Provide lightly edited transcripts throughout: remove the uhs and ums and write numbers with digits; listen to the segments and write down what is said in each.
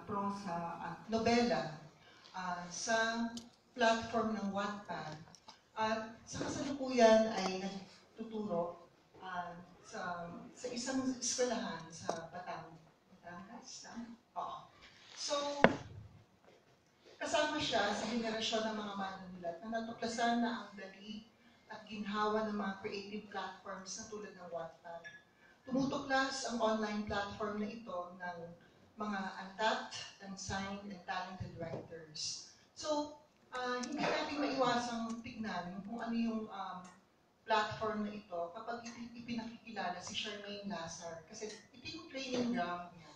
prosa at nobela sa platform ng Wattpad. At sa kasalukuyan ay nagtuturo sa isang eskwelahan sa Batangas. Oo. So, kasama siya sa henerasyon ng mga manunulat na natuklasan na ang dali at ginhawa ng mga creative platforms na tulad ng Wattpad. Tumutuklas ang online platform na ito ng mga untapped, unsigned, and talented writers. So, hindi natin maiwasang tignan kung ano yung platform na ito kapag ipinakikilala si Charmaine Lazar. Kasi ito yung training ground niya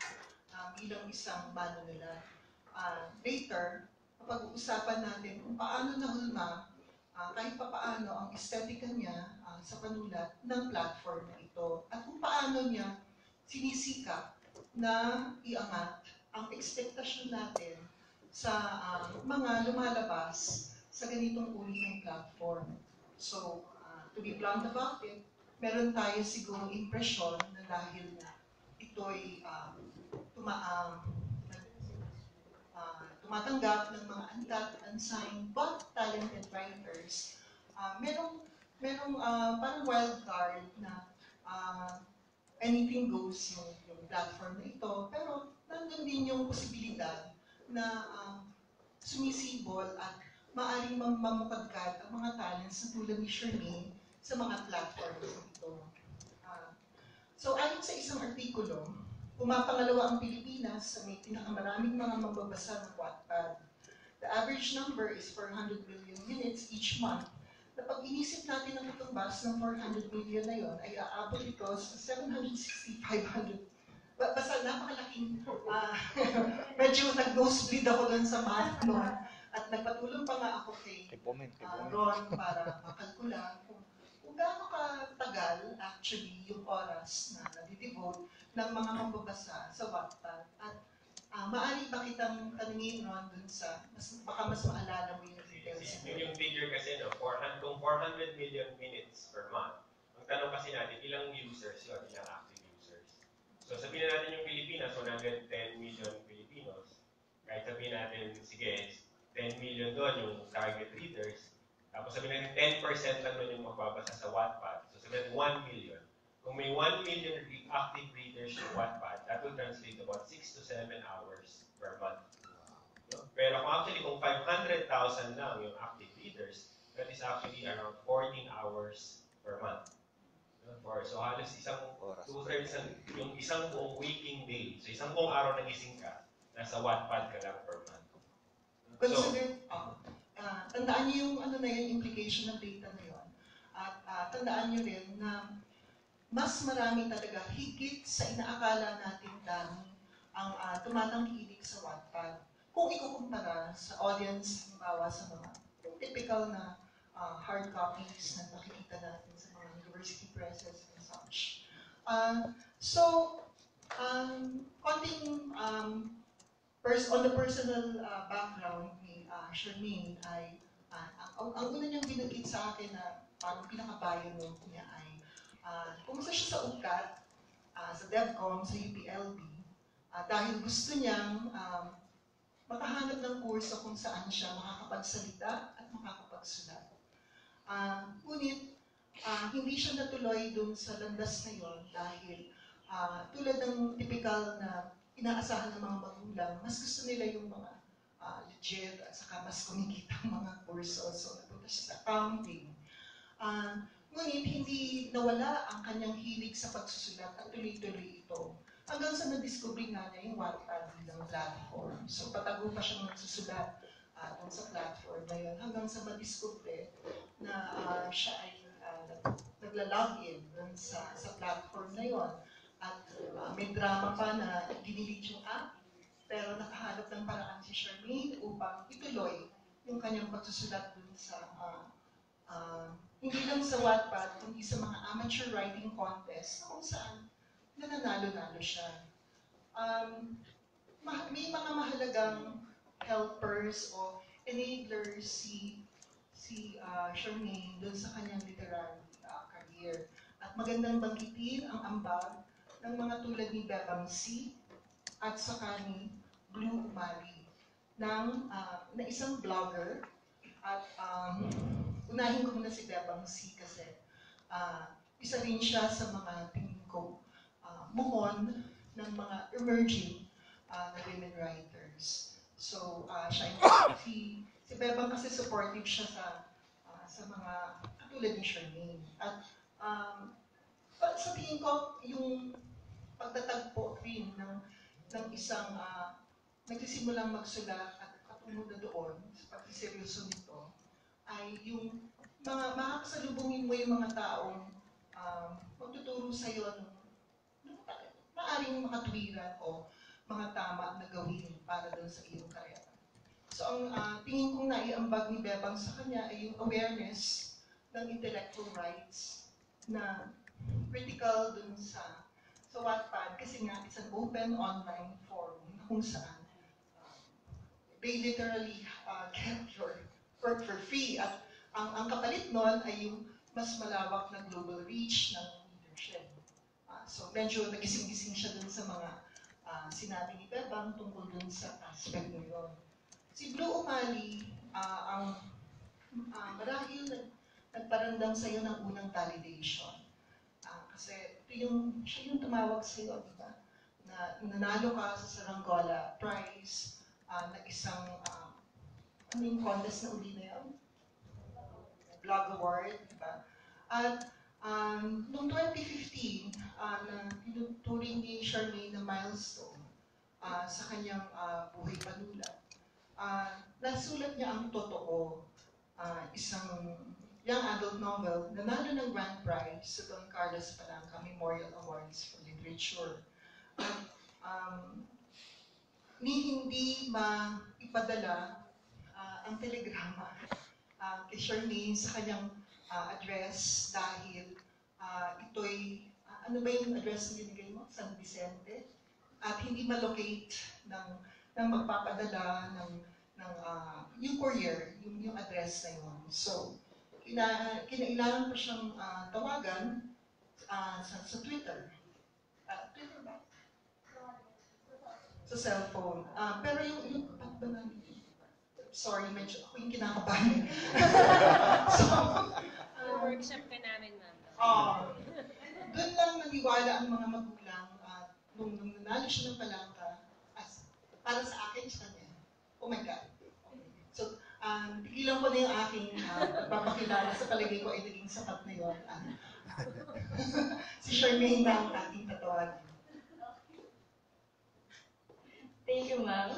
bilang isang manunulat. Later, kapag-uusapan natin kung paano nahulma kahit papaano ang estetika niya sa panulat ng platform na ito at kung paano niya sinisikap na iangat ang ekspektasyon natin sa mga lumalabas sa ganitong uri ng platform. So, to be blunt about it, meron tayo siguro impresyon na dahil na ito'y tumatanggap ng mga untapped, unsigned, but talented writers, merong parang wild card na anything goes yung platform na ito, pero nandun din yung posibilidad na sumisibol at maaaring mamukadkad ang mga talents na tulad ni Charmaine sa mga platforms ito. So ayon sa isang artikulo, pumapangalawa ang Pilipinas sa may pinakamaraming mga mambabasa ng Wattpad. The average number is 400 million units each month. Na pag inisip natin ang katumbas ng 400 million na yon, ay aabot ito sa 760, 500. Basta napakalaking, medyo nag-nosebleed ako doon sa math noon. At nagpatulong pa nga ako kay Ron para makalkula kung gaano katagal actually yung oras na nadidevote ng mga mambabasa sa Wattpad. At maaari ba kitang tanungin, Ron, dun sa, baka mas maalala mo yung details? Yung figure kasi, kung 400 million minutes per month, ang tanong kasi natin, ilang users yun, ilang active users. So sabihin natin yung Pilipinas, 110 million Filipinos. Kahit sabihin natin, sige, 10 million doon yung target readers. Tapos sabihin natin, 10% lang doon yung magbabasa sa Wattpad. So sabihin natin, 1 million. Kung may 1 million active readers yung Wattpad, that will translate to about 6 to 7 hours per month. Pero kung 500,000 lang yung active readers, that is actually around 14 hours per month. So halos isang 2/3 yung isang buong waking day. So isang buong araw nagising ka, nasa Wattpad ka lang per month. Consider, tandaan niyo yung ano na yun, implication ng data na yun. At tandaan niyo rin na mas marami talaga higit sa inaakala natin dami ang tumatangkilik sa Wattpad. Kung ikukumpara sa audience, halimbawa sa mga typical na hard copies na nakikita natin sa mga university presses and such. Konting on the personal background ni Charmaine ay ang una niyang binanggit sa akin na parang pinaka-bio note niya ay kumusta siya sa UCAT, sa DevCom, sa UPLB, dahil gusto niyang makahanap ng kurso kung saan siya makakapagsalita at makakapagsulat. Ngunit, hindi siya natuloy dun sa landas na yon dahil tulad ng typical na inaasahan ng mga magulang, mas gusto nila yung mga legit at saka mas kumikita ang mga kurso. So, napunta siya sa accounting. Ngunit hindi nawala ang kanyang hilig sa pagsusulat at tuloy-tuloy ito. Hanggang sa na-discover nga niya yung Wattpad bilang platform. So patago pa siyang nagsusulat dun sa platform na yun. Hanggang sa ma-discover na siya ay nagla-login dun sa platform na yun. At may drama pa na dinilit yung app. Pero nakahanap ng paraan si Charmaine upang ituloy yung kanyang pagsusulat dun sa hindi lang sa Wattpad, kundi sa mga amateur writing contest kung saan nananalo-nalo siya. May mga mahalagang helpers o enablers si Charmaine doon sa kanyang literary career. At magandang banggitin ang ambag ng mga tulad ni Bebang C. at saka ni Blue Umali na isang vlogger at unahin ko muna si Bebang C kasi isa rin siya sa mga tingin ko muhon ng mga emerging na women writers. So, si Bebang kasi supportive siya sa mga katulad ni Charmaine. At sa tingin ko, yung pagtatagpo rin ng isang nagsisimulang magsulat at katungo na doon sa pagsiseryoso nito ay yung makakasalubungin mo yung mga taong magtuturo sa iyo ng maaring makatwiran o mga tama na gawin para doon sa iyong karera. So ang tingin kong naiambag ni Bebang sa kanya ay yung awareness ng intellectual rights na critical doon sa Wattpad kasi nga it's an open online forum na kung saan they literally get your work for free at ang kapalit nun ay yung mas malawak na global reach ng leadership. So medyo nagising-gising siya dun sa mga sinabi ni Bebang tungkol dun sa aspect na yun. Si Blue Umali, marahil nagparandam sa'yo ng unang validation. Kasi siya yung tumawag sa'yo, di ba? Na nanalo ka sa Saranggola Prize na isang, ano yung contest na uli na yun? Blog Award, di ba? At noong 2015, na tinuturing ni Charmaine na milestone sa kanyang buhay panulat, nasulat niya ang Totoo, isang young adult novel, nanalo ng grand prize sa Don Carlos Palanca Memorial Awards for Literature. Hindi maipadala ang telegrama kay Charmaine sa kanyang address dahil ito'y, ano ba yung address na binigay mo? San Vicente? At hindi malocate ng magpapadala ng yung courier, yung address na yun. So, kinailangan ko siyang tawagan sa Twitter. Twitter ba? Sa cellphone. Pero yung ba namin? Sorry, medyo ako yung kinakabahan. So, workshop ka namin, ma'am. Doon lang naniwala ang mga magulang nung nanalo siya ng Palanca para sa akin sa kanya. Oh my God. So, tigilan ko na yung aking pagpapakilala sa palagay ko ay naging sapat na yun. Si Charmaine na ang ating tatawagin. Thank you, ma'am.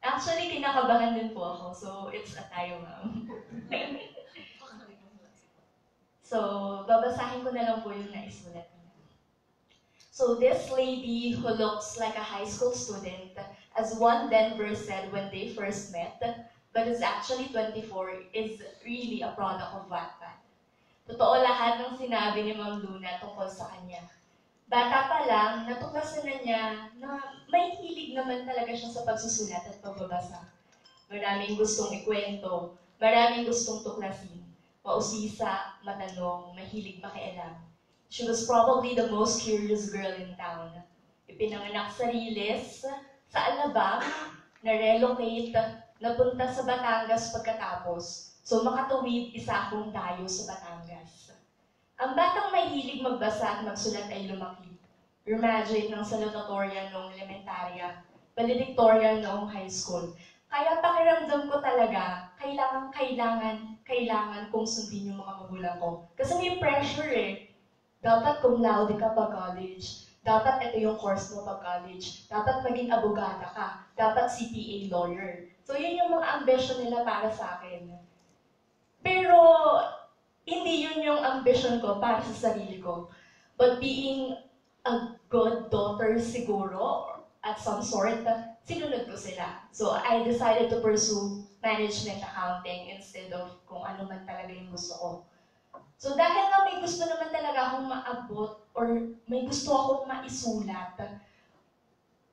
Actually, kinakabahan din po ako, so it's a tayo, ma'am. So, babasahin ko na lang po yung naisulat niya. So, this lady who looks like a high school student, as one Denver said when they first met, but is actually 24, is really a product of Wattpad. Totoo lahat ng sinabi ni Ma'am Luna tungkol sa kanya. Bata pa lang, natuklasan na niya na may hilig naman talaga siya sa pagsusulat at pagbabasa. Maraming gustong ikwento, maraming gustong tuklasin, mausisa, matanong, mahilig makialam. She was probably the most curious girl in town. Ipinanganak sa Riles, sa Alabang, na-relocate, napunta sa Batangas pagkatapos. So makatuwid, isa akong dayo sa Batangas. Ang batang mahilig magbasa at magsulat ay lumaki. Graduate ng salutatorian noong elementarya, valedictorian noong high school. Kaya pakiramdam ko talaga, kailangan kong sundin yung mga magulang ko. Kasi may pressure eh. Dapat cum laude ka pag college. Dapat ito yung course mo pag college. Dapat maging abogada ka. Dapat CPA lawyer. So yun yung mga ambition nila para sa akin. Pero hindi yun yung ambition ko para sa sarili ko. But being a good daughter siguro, at some sort, sinunod ko sila. So I decided to pursue management accounting instead of kung ano man talaga yung gusto ko. So dahil nga may gusto naman talaga akong maabot or may gusto akong maisulat,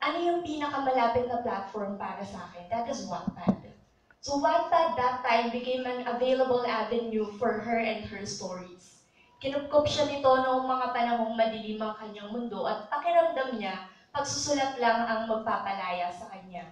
ano yung pinakamalapit na platform para sa akin? That is Wattpad. So Wattpad that time became an available avenue for her and her stories. Kinupkop siya nito noong mga panahong madilim ang kanyang mundo at pakiramdam niya pagsusulat lang ang magpapalaya sa kanya.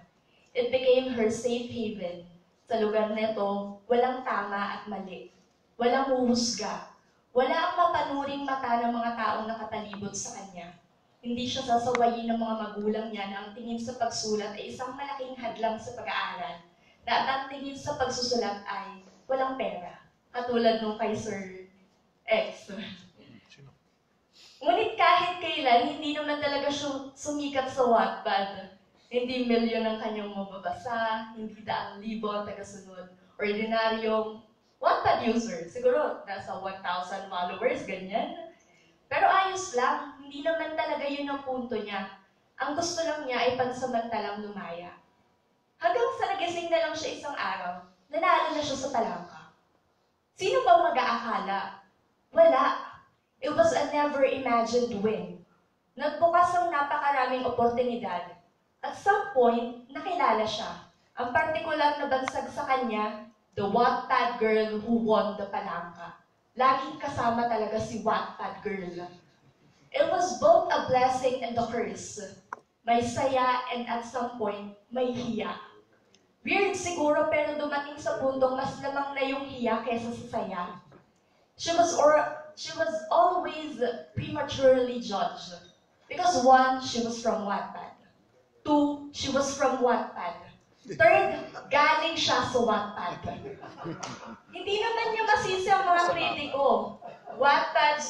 It became her safe haven. Sa lugar nito, walang tama at mali. Walang huhusga. Wala ang mapanuring mata ng mga taong nakatalibot sa kanya. Hindi siya sasawayin ng mga magulang niya na ang tingin sa pagsulat ay isang malaking hadlang sa pag-aaral, na at ang tingin sa pagsusulat ay walang pera, katulad nung kay Sir X. Ngunit kahit kailan, hindi naman talaga siya sumikat sa Wattpad. Hindi milyon ang kanyang mababasa, hindi daang libo ang tagasunod. Ordinaryong Wattpad user, siguro nasa 1,000 followers, ganyan. Pero ayos lang, hindi naman talaga yun ang punto niya. Ang gusto lang niya ay pansamantalang lumaya. Hanggang sa nagising na lang siya isang araw, nanalo na siya sa talangka. Sino bang mag-aakala? Wala. It was a never-imagined win. Nagbukas ang napakaraming oportunidad. At some point, nakilala siya. Ang partikular na bansag sa kanya, the Wattpad girl who won the palangka. Laging kasama talaga si Wattpad girl. It was both a blessing and a curse. May saya and at some point, may hiya. Weird siguro pero dumating sa puntong mas lamang na yung hiya kesa sa saya. She was always prematurely judged. Because one, she was from Wattpad. Two, she was from Wattpad. Third, galing siya sa Wattpad. Hindi naman niya masisi ang mga kritiko. Wattpad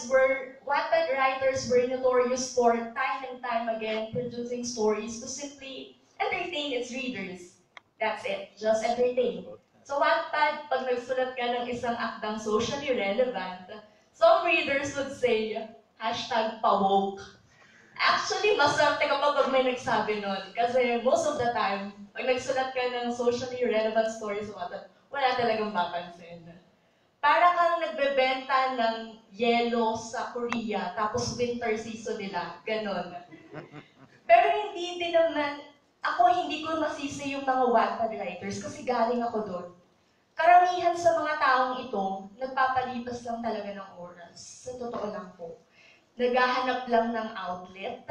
writers were notorious for time and time again producing stories to simply entertain its readers. That's it, just entertain. So Wattpad, pag nagsulat ka ng isang akdang socially relevant, some readers would say, #pawoke. Actually, maswerte ka pa pag may nagsabi nun. Kasi most of the time, pag nagsulat ka ng socially relevant stories sa Wattpad, wala talagang papansin. Para kang nagbebenta ng yelo sa Korea, tapos winter season nila, ganon. Pero hindi din naman, hindi ko masisi yung mga Wattpad writers kasi galing ako doon. Karamihan sa mga taong ito, nagpapalipas lang talaga ng oras. Sa totoo lang po. Naghahanap lang ng outlet.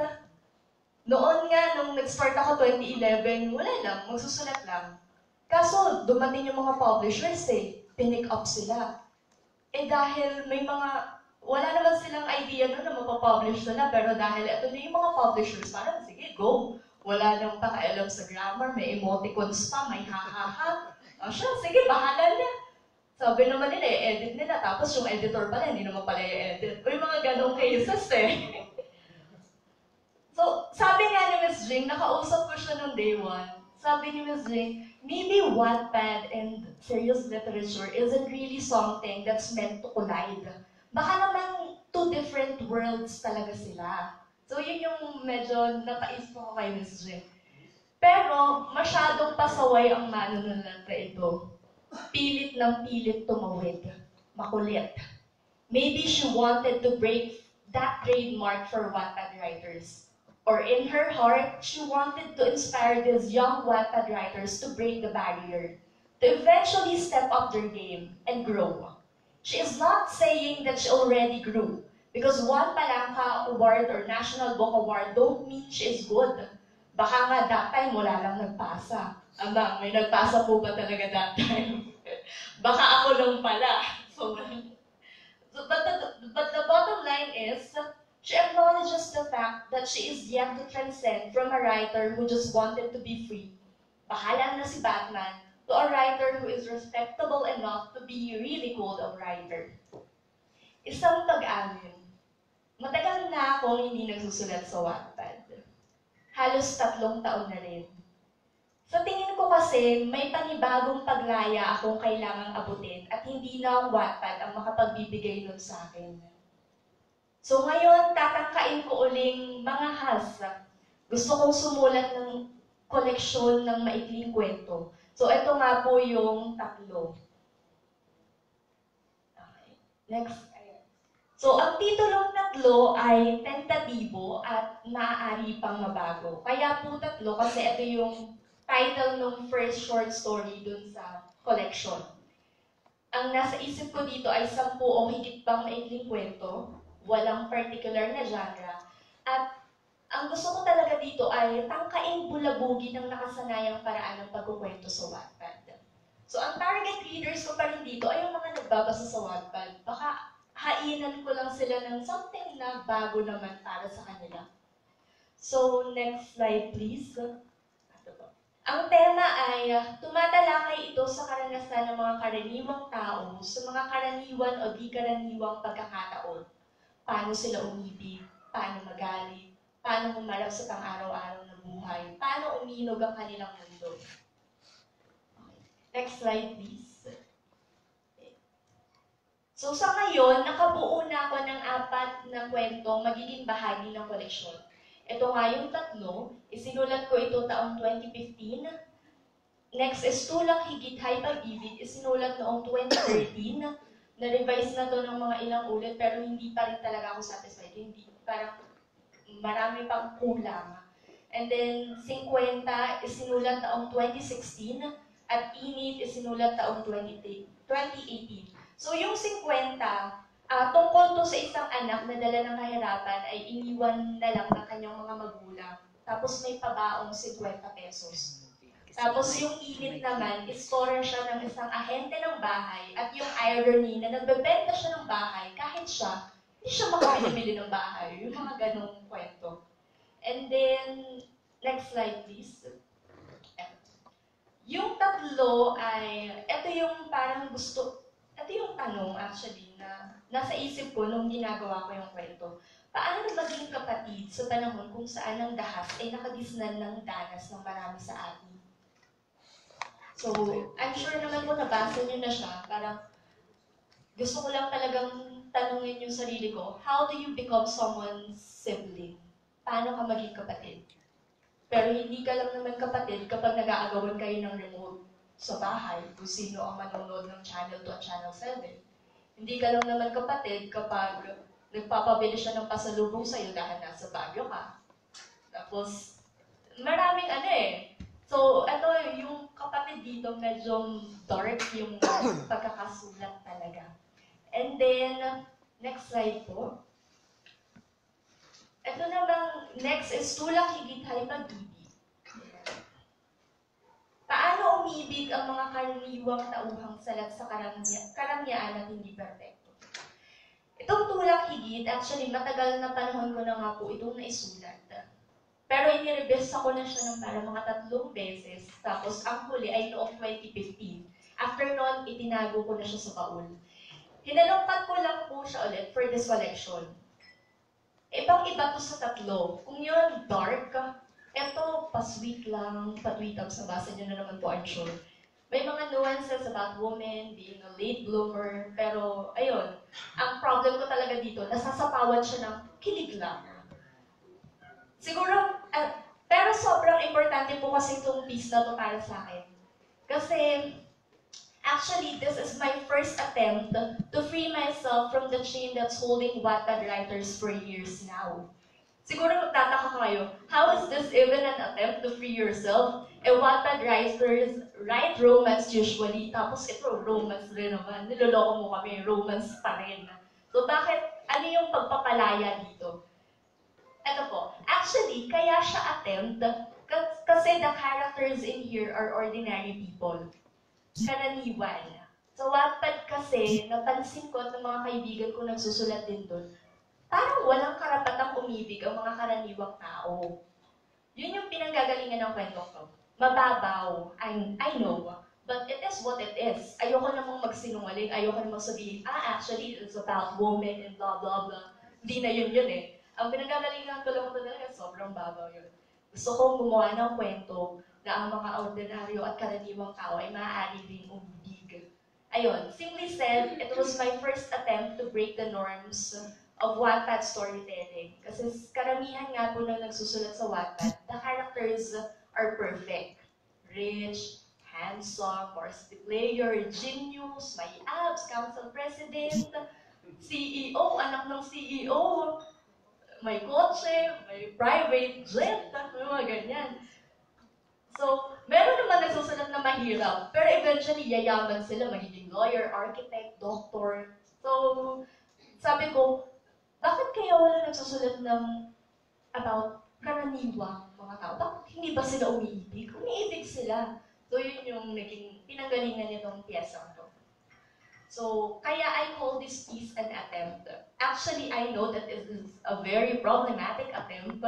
Noon nga, nung nag-start ako 2011, wala lang, magsusulat lang. Kaso, dumating yung mga publishers pinick up sila. Dahil may mga, wala naman silang idea na mapapublish sila, pero dahil ito na yung mga publishers, parang sige, go. Wala nang pakialam sa grammar, may emoticons pa, may ha-ha-ha. Siya, sige, bahala na. Sabi naman nila, edit nila, tapos yung editor pala, hindi naman pala i-edit. May mga ganong cases So, sabi nga ni Ms. Jing, nakausap ko siya nung day one. Sabi ni Ms. Jing, maybe Wattpad and serious literature isn't really something that's meant to collide. Baka naman two different worlds talaga sila. So, yun yung medyo napaisip ko kay Ms. Jing. Pero, masyadong pasaway ang manunulat na ito. Pilit ng pilit tumawid. Makulit. Maybe she wanted to break that trademark for Wattpad writers. Or in her heart, she wanted to inspire these young Wattpad writers to break the barrier, to eventually step up their game and grow. She is not saying that she already grew, because one Palangka Award or National Book Award don't mean she is good. Baka nga that time wala lang nagpasa. May nagpasa po ba talaga that time? Baka ako lang pala. But the bottom line is, she acknowledges the fact that she is yet to transcend from a writer who just wanted to be free. Bahala na si Batman, to a writer who is respectable enough to be really called a writer. Isang pag-amin. Matagal na akong hindi nagsusulat sa Wattpad. Halos 3 taon na rin. Sa tingin ko kasi, may panibagong paglaya akong kailangang abutin at hindi na ang Wattpad ang makapagbibigay nun sa akin. So ngayon, tatangkain ko uling mga hasa. Gusto kong sumulat ng koleksyon ng maikling kwento. So ito nga po yung 3. Okay. Next. So, ang titulong 3 ay tentatibo at maaari pang mabago. Kaya po 3 kasi ito yung title ng first short story dun sa collection. Ang nasa isip ko dito ay 10 o higit pang maikling kwento, walang particular na genre, at ang gusto ko talaga dito ay tangkaing bulabugin ng nakasanayang paraan ng pagkukwento sa Wattpad. So ang target readers ko pa rin dito ay yung mga nagbabasa sa Wattpad. Baka hainan ko lang sila ng something na bago naman para sa kanila. So next slide please. Ang tema ay tumatalakay ito sa karanasan ng mga karaniwang tao sa mga karaniwan o di karaniwang pagkakataon. Paano sila umibig, paano magalit, paano humarap sa pang-araw-araw na buhay, paano uminog ang kanilang mundo. Okay. Next slide please. So sa ngayon, nakabuo na ako ng 4 na kwentong magiging bahagi ng koleksyon. Ito nga yung 3, isinulat ko ito taong 2015. Next is Tulang Higit Hay Pag-ibig, isinulat noong 2013. Na-revise na to ng mga ilang ulit pero hindi pa rin talaga ako satisfied. Hindi, parang marami pang kulang. And then 50, isinulat taong 2016 at Init, isinulat taong 2018. So yung 50, tungkol to sa isang anak na dala ng kahirapan ay iniwan na lang ng kanyang mga magulang. Tapos may pabaong 50 pesos. Tapos yung Init naman, istorya siya ng isang ahente ng bahay at yung irony na nagbebenta siya ng bahay kahit siya, hindi siya makabili ng bahay. Yung mga ganong kwento. And then, next slide please. Yung 3 ay, ito yung parang ito yung tanong actually na nasa isip ko nung ginagawa ko yung kwento. Paano na maging kapatid sa panahon kung saan ang dahas ay nakagisnan ng danas ng marami sa atin? So, I'm sure naman po nabasa niyo na siya. Parang gusto ko lang talagang tanungin yung sarili ko, how do you become someone's sibling? Paano ka maging kapatid? Pero hindi ka lang naman kapatid kapag nag-aagawan kayo ng remote sa bahay, kung sino ang manonood ng Channel 2 at Channel 7. Hindi ka lang naman kapatid kapag nagpapabili siya ng pasalubong sa'yo dahil nasa Baguio ka. Tapos, maraming So, ito yung kapatid dito, medyo dark yung pagkakasulat talaga. And then, next slide po. Ito namang next is Tulang Higit Hay Pag-ibig. Paano umibig ang mga karaniwang tauhang salat sa karangyaan at hindi perpekto? Itong Tulang Higit, actually matagal na panahon ko na nga po itong naisulat. Pero inirebes ako na siya ng para mga 3 beses. Tapos ang huli ay noong 2015. After noon, itinago ko na siya sa baul. Hinalungkat ko lang po siya ulit for this collection. Ibang-iba to sa 3. Kung yun dark, eto pa-sweet lang, patwitag sa basa niyo na naman po, I'm sure. May mga nuances about women, being a late bloomer, pero ayun, ang problem ko talaga dito, nasasapawan siya ng kilig lang. Siguro, pero sobrang importante po kasi itong piece na to para sa akin. Kasi, actually, this is my first attempt to free myself from the chain that's holding Wattpad writers for years now. Siguro magtataka kayo, how is this even an attempt to free yourself? Wattpad writers write romance usually, tapos ito, romance rin naman. Niloloko mo kami, romance pa rin. So bakit, ano yung pagpapalaya dito? Ito po, actually, kaya siya attempt kasi the characters in here are ordinary people. Karaniwan. Sa Wattpad kasi, napansin ko at ng mga kaibigan ko nagsusulat din doon, parang walang karapatang umibig ang mga karaniwang tao. Yun yung pinanggagalingan ng kwento ko. Mababaw, I know, but it is what it is. Ayoko namang magsinungaling, ayoko namang sabihin, actually, it's about women and blah, blah, blah. Hindi na yun eh. Ang pinanggagalingan ko lang talaga, sobrang babaw yun. Gusto kong gumawa ng kwento na ang mga ordinaryo at karaniwang tao ay maaari rin umibig. Ayun, simply said, it was my first attempt to break the norms of Wattpad storytelling. Kasi karamihan nga po na nagsusulat sa Wattpad, the characters are perfect. Rich, handsome, varsity player, genius, may abs, council president, CEO, anak ng CEO, may kotse, may private jet, mga ganyan. So, meron naman nagsusulat na mahirap, pero eventually yayaman sila, magiging lawyer, architect, doctor. So, sabi ko, bakit kaya wala nagsusulat ng about karaniwang mga tao, bakit hindi ba sila umiibig? Umiibig sila. So yun yung naging pinanggalingan nitong piyesang to. So, kaya I call this piece an attempt. Actually, I know that this is a very problematic attempt,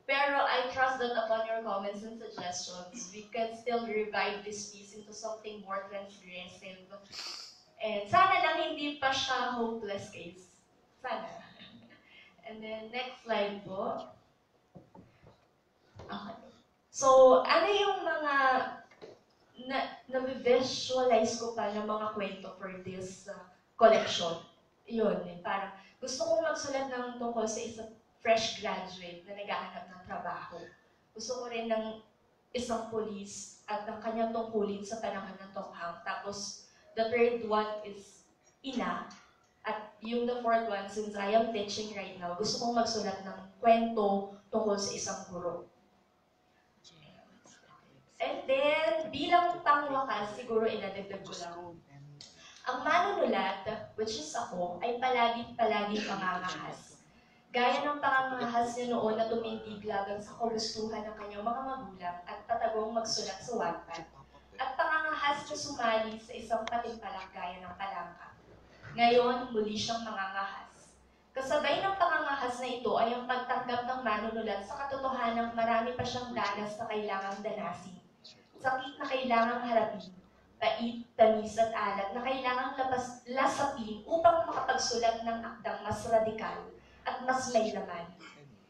pero I trust that upon your comments and suggestions, we can still revive this piece into something more transgressive. And sana lang hindi pa siya hopeless case. Sana. And then, next slide po. Okay. So, ano yung mga na-visualize ko pa ng mga kwento for this collection? Yun, parang gusto kong magsulat ng tungkol sa isang fresh graduate na naghahanap ng trabaho. Gusto ko rin ng isang police at ng kanyang tungkulin sa panahon ng tokhang. Tapos, the third one is ina. At yung the fourth one, since I am teaching right now, gusto kong magsulat ng kwento tungkol sa isang guro. And then, bilang pangwakas, siguro inadagdag ko lang. Ang manunulat, which is ako, ay palaging pangangahas. Gaya ng pangangahas niya noon na tumindig laban sa kagustuhan ng kanyang mga magulang at patagong magsulat sa Wattpad. At pangangahas na sumali sa isang patimpalak gaya ng palangka. Ngayon, muli siyang mangangahas. Kasabay ng pangangahas na ito ay ang pagtanggap ng manunulat sa katotohanang marami pa siyang danas na kailangang danasin. Sakit na kailangang harapin, pait, tamis at alat na kailangang lasapin upang makapagsulat ng akdang mas radikal at mas may laman.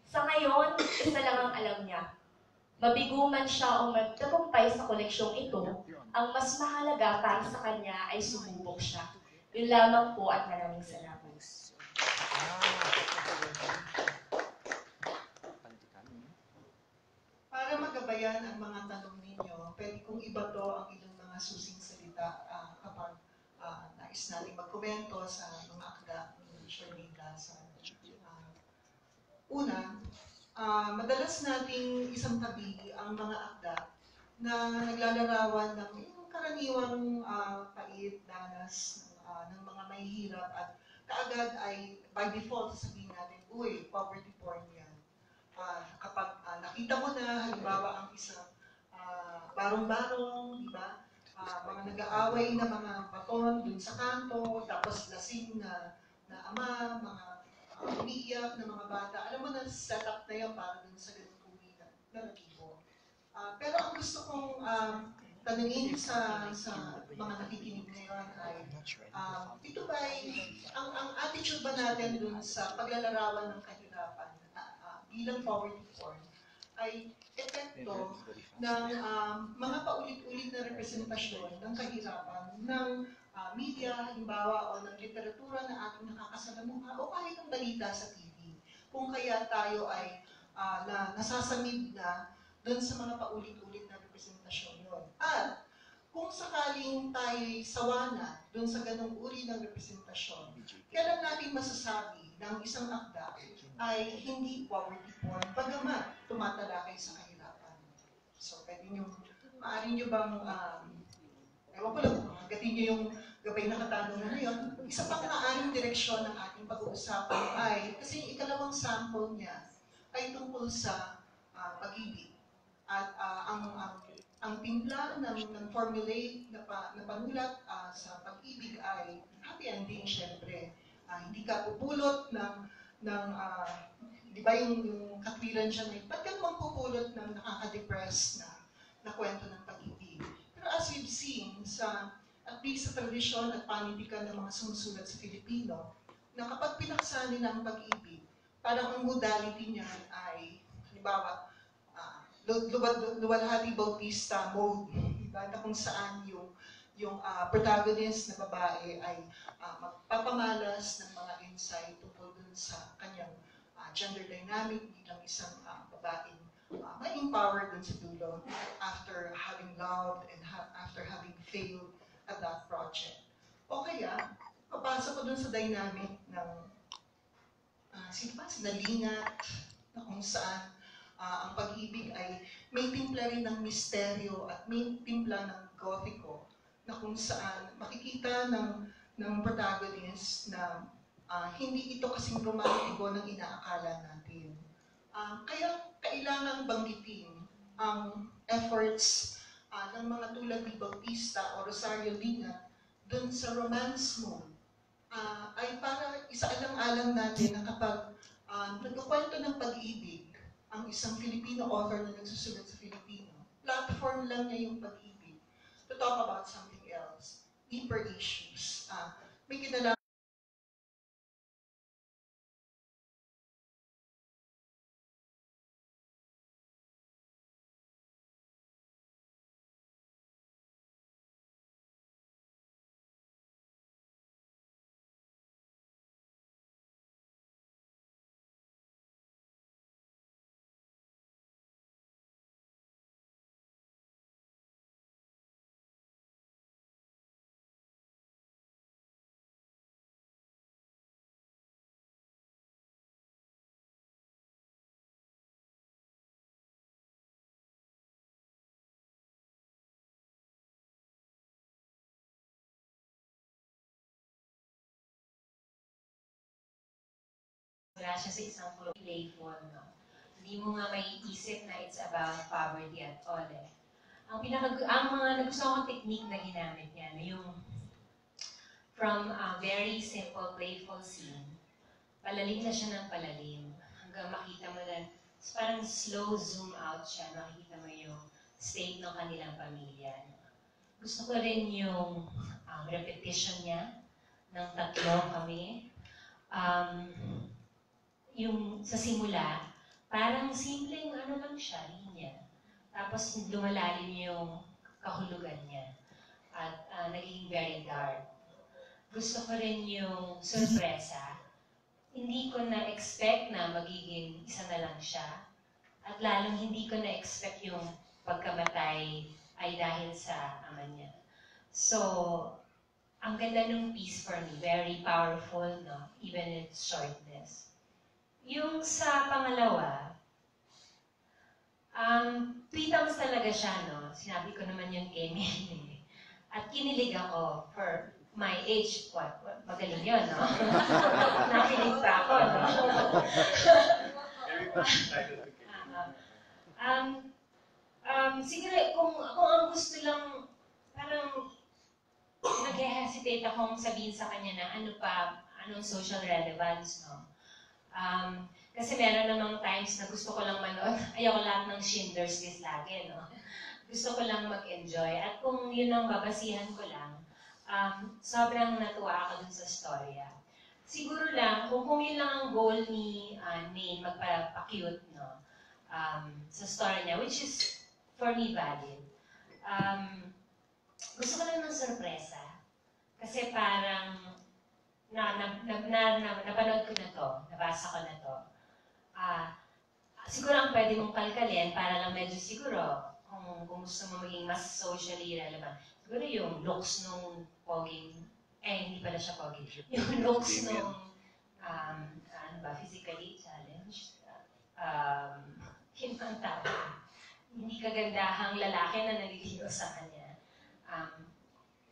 Sa ngayon, isa lang ang alam niya. Mabigo man siya o magtagumpay sa koleksyong ito, ang mas mahalaga para sa kanya ay sumubok siya. Yun lamang po at maraming salamat. Para magabayan ang mga tanong ninyo, pwede kong ibato ang inyong mga susing salita kapag nais natin magkomento sa mga akda ni Shirley Gaza. Una, madalas nating isang tabi ang mga akda na naglalarawan ng karaniwang pait, danas ng mga mahihirap at kaagad ay by default sabihin natin, uy, poverty porn yan. Kapag nakita mo na, halimbawa ang isang barong-barong, di ba? Mga nag-aaway na mga baton dun sa kanto, tapos lasing na ama, mga umiiyak na mga bata. Alam mo na, setup na yan para dun sa ganung uri na narakibo. Pero ang gusto kong tanungin sa mga nakikinig ngayon ay, ito ba ay, ang attitude ba natin dun sa paglalarawan ng kahirapan bilang poverty porn ay epekto ng mga paulit-ulit na representasyon ng kahirapan ng media, halimbawa, o ng literatura na ating nakakasalamuha o kahit ang balita sa TV. Kung kaya tayo ay nasasamid na doon sa mga paulit-ulit na representasyon yun. At kung sakaling tayo'y sawa na doon sa ganong uri ng representasyon, kailan natin masasabi ng isang akda ay hindi poverty porn, bagamat tumatalakay sa kahirapan. So, pwede nyo, maaari nyo bang, ewan ko lang, gatin nyo yung gabay na katanungan na yun. Isa pang maaaring direksyon ng ating pag-uusapan ay, kasi yung ikalawang sample niya ay tungkol sa pag-ibig. At ang timpla ng formulate na panulat sa pag-ibig ay happy ending, syempre. Hindi ka pupulot ng di ba yung katwiran siya na, ba't ka naman pupulot ng nakaka-depress na kwento ng pag-ibig? Pero as we've seen, at least sa tradisyon at panitikan ng mga sumusulat sa Filipino, na kapag pinaksanin ang pag-ibig, parang ang modality niya ay, halimbawa, luwalhati Bautista mode, diba? Na kung saan yung protagonist na babae ay magpapamalas ng mga insight tungkol dun sa kanyang gender dynamic bilang isang babaeng ma-empower dun sa dulo after having loved and after having failed at that project. O kaya, papasok ko dun sa dynamic ng sinalingat na kung saan ang pag-ibig ay may timpla rin ng misteryo at may timpla ng gothiko na kung saan makikita ng protagonist na hindi ito kasing romantiko ng inaakala natin. Kaya kailangan banggitin ang efforts ng mga tulad ni Bautista o Rosario Lina dun sa romance mo ay para isaalang-alang natin na kapag nagkukwento ng pag-ibig ang isang Filipino author na nagsusulat sa Filipino, platform lang niya yung pag-ibig to talk about something else, deeper issues. May kinalaman Wala siya sa isang playful, no? Hindi mo nga maiisip na it's about poverty at all, eh. Ang mga nagustuhan kong technique na ginamit niya, na yung from a very simple, playful scene, palalim na siya ng palalim, hanggang makita mo na, parang slow zoom out siya, makikita mo yung state ng kanilang pamilya. Gusto ko rin yung repetition niya, ng tatlo kami. Yung sa simula, parang simpleng ano lang siya, linya. Tapos lumalalim yung kahulugan niya. At naging very dark. Gusto ko rin yung sorpresa. Hindi ko na-expect na magiging isa na lang siya. At lalong hindi ko na-expect yung pagkamatay ay dahil sa ama niya. So, ang ganda nung piece for me. Very powerful, no? Even its shortness. Yung sa pangalawa, tweetums talaga siya, no? Sinabi ko naman yun kay Mene. At kinilig ako for my age. What? Magaling yun, no? Nakilig pa ako, no? Siguro, kung ang gusto lang, parang nag-hesitate akong sabihin sa kanya na anong social relevance, no? Kasi meron namang times na gusto ko lang manood. Ayoko lahat ng Schindler's List lagi, no? Gusto ko lang mag-enjoy. At kung yun ang babasihan ko lang, sobrang natuwa ako dun sa storya. Siguro lang, kung yun lang ang goal ni Maine, magpa-cute, no? Sa story niya, which is, for me, valid. Gusto ko lang ng sorpresa. Kasi parang, napanood ko na to, nabasa ko na to. Siguro ang pwede mong kalkalin para lang medyo siguro kung gusto mo maging mas socially relevant. Siguro yung looks nung poging, hindi pala siya poging. Yung looks nung, physically challenged. Yun ang tawag. Hindi kagandahang lalaki na naliligo sa kanya.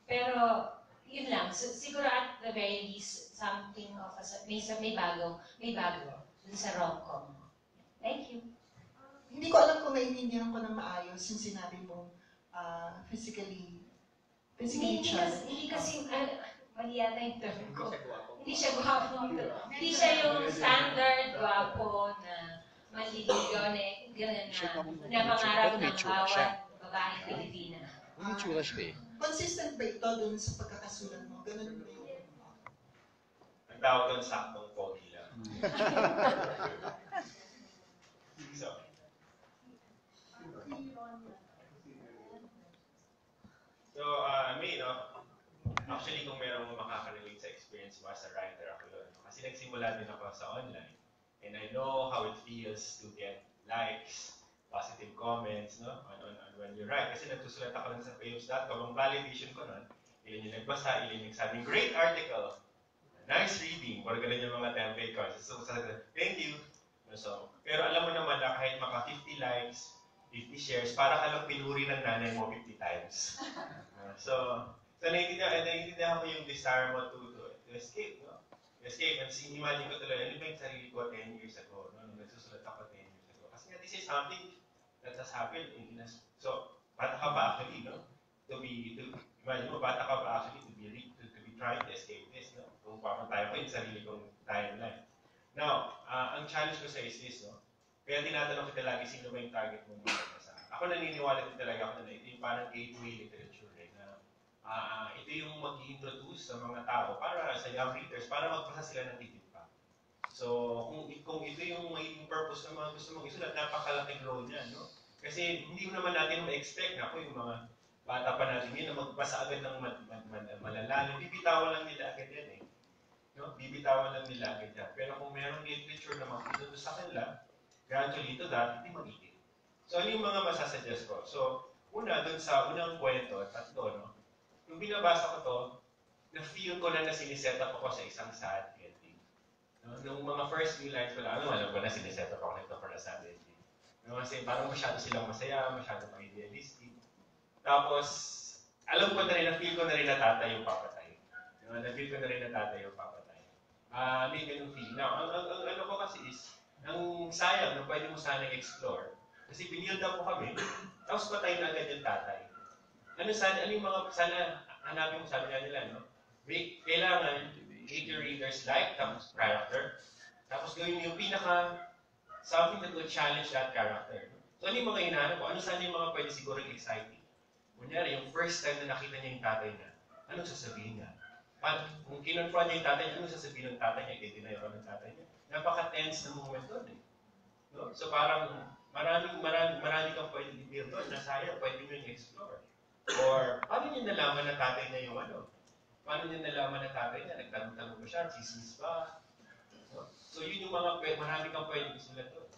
Pero, yun lang. So, siguro at the very least, something of may bago dun sa rom-com. Thank you. Hindi ko alam kung naiintindihan ko ng maayos yung sinabi mo physically challenged. Hindi kasi, mali yata yung term ko. Hindi siya gwapo. Hindi siya yung standard gwapo na maliligaw na gano'n na pangarap ng bawat babaeng Pilipina. Consistent ba ito dun sa pagkakasulat mo? Ganun ba yung... Ang tawag doon, saktong pogi lang. Me, no? Actually, kung merong makaka-relate sa experience mo as a writer, ako yun. Kasi nagsimula din ako sa online. And I know how it feels to get likes, positive comments, no? On when you write. Kasi nagsusulat ako sa payos.com. Ang validation ko nun, ilan yung nagbasa, ilan yung nagsabing, great article, nice reading, or ganun yung mga template ko. So, thank you. So, pero alam mo naman na kahit maka 50 likes, 50 shares, para ka lang pinuri ng nanay mo 50 times. So naiintindihan ko yung desire mo to escape, no? Escape. And imagine ko tuloy, ano ba yung sarili ko 10 years ago, no? Nung nagsusulat ako 10 years this is something that has happened in us. So, bata ka pa actually, no? Imagine mo, bata ka pa actually to be trying to escape this, no? Kung paano tayo ko yung sarili kong timeline. Now, ang challenge ko sa is this, no? Kaya tinatanong kita lagi, sino ba yung target mo magbasa? Ako naniniwala din talaga ako na ito yung parang gateway literature, eh, na ito yung mag-i-introduce sa mga tao para sa young readers, para magbasa sila ng titip pa. So, kung ito yung magiging purpose ng mga gusto mong isulat, napakalaking role niya, no? Kasi hindi naman natin ma-expect na yung mga bata pa natin yun na magbasa agad ng malalalim. Bibitawan lang nila agad yan, eh. No? Bibitawan lang nila agad yan. Pero kung merong literature na mag-introduce sa kanila, gradually to that, hindi magiging. So, ano yung mga masasuggest ko? So, una, dun sa unang kwento, tatlo, no? Nung binabasa ko to, na-feel ko na siniset up ako sa isang sad ending. No? Nung mga first few lines ko lang, alam ko na siniset up ako nito for a sad ending. No? Kasi parang masyado silang masaya, masyado pang idealistic. Tapos, alam ko na rin, na-feel ko na rin na tatay yung papatay. No? Na-feel ko na rin na tatay yung papatay. May ganung feeling. Now, ang ano ko kasi is, ang sayang na pwede mo sana explore. Kasi binild up ko kami, tapos patay na agad yung tatay. Ano yung mga, sana hanapin mo, sabi nga nila, no? Kailangan, make your readers like the character, tapos gawin mo yung something that will challenge that character. So ano yung mga hinahanap ko? Ano sana yung mga pwede siguro exciting? Kunyari, yung first time na nakita niya yung tatay niya, anong sasabihin niya? Kung kinonfront niya yung tatay niya, anong sasabihin ng tatay niya? Deny ko ng tatay niya. Napaka-tense na moment doon, eh. No? So parang, marami kang pwedeng i-build doon na sayang, pwede mo yung explore. Or, paano niya nalaman na tatay niya yung ano? Paano niya nalaman na tatay niya? Nagtanong-tanong ba siya? Chismis ba? No? So, yun yung mga marami kang pwedeng isulat doon.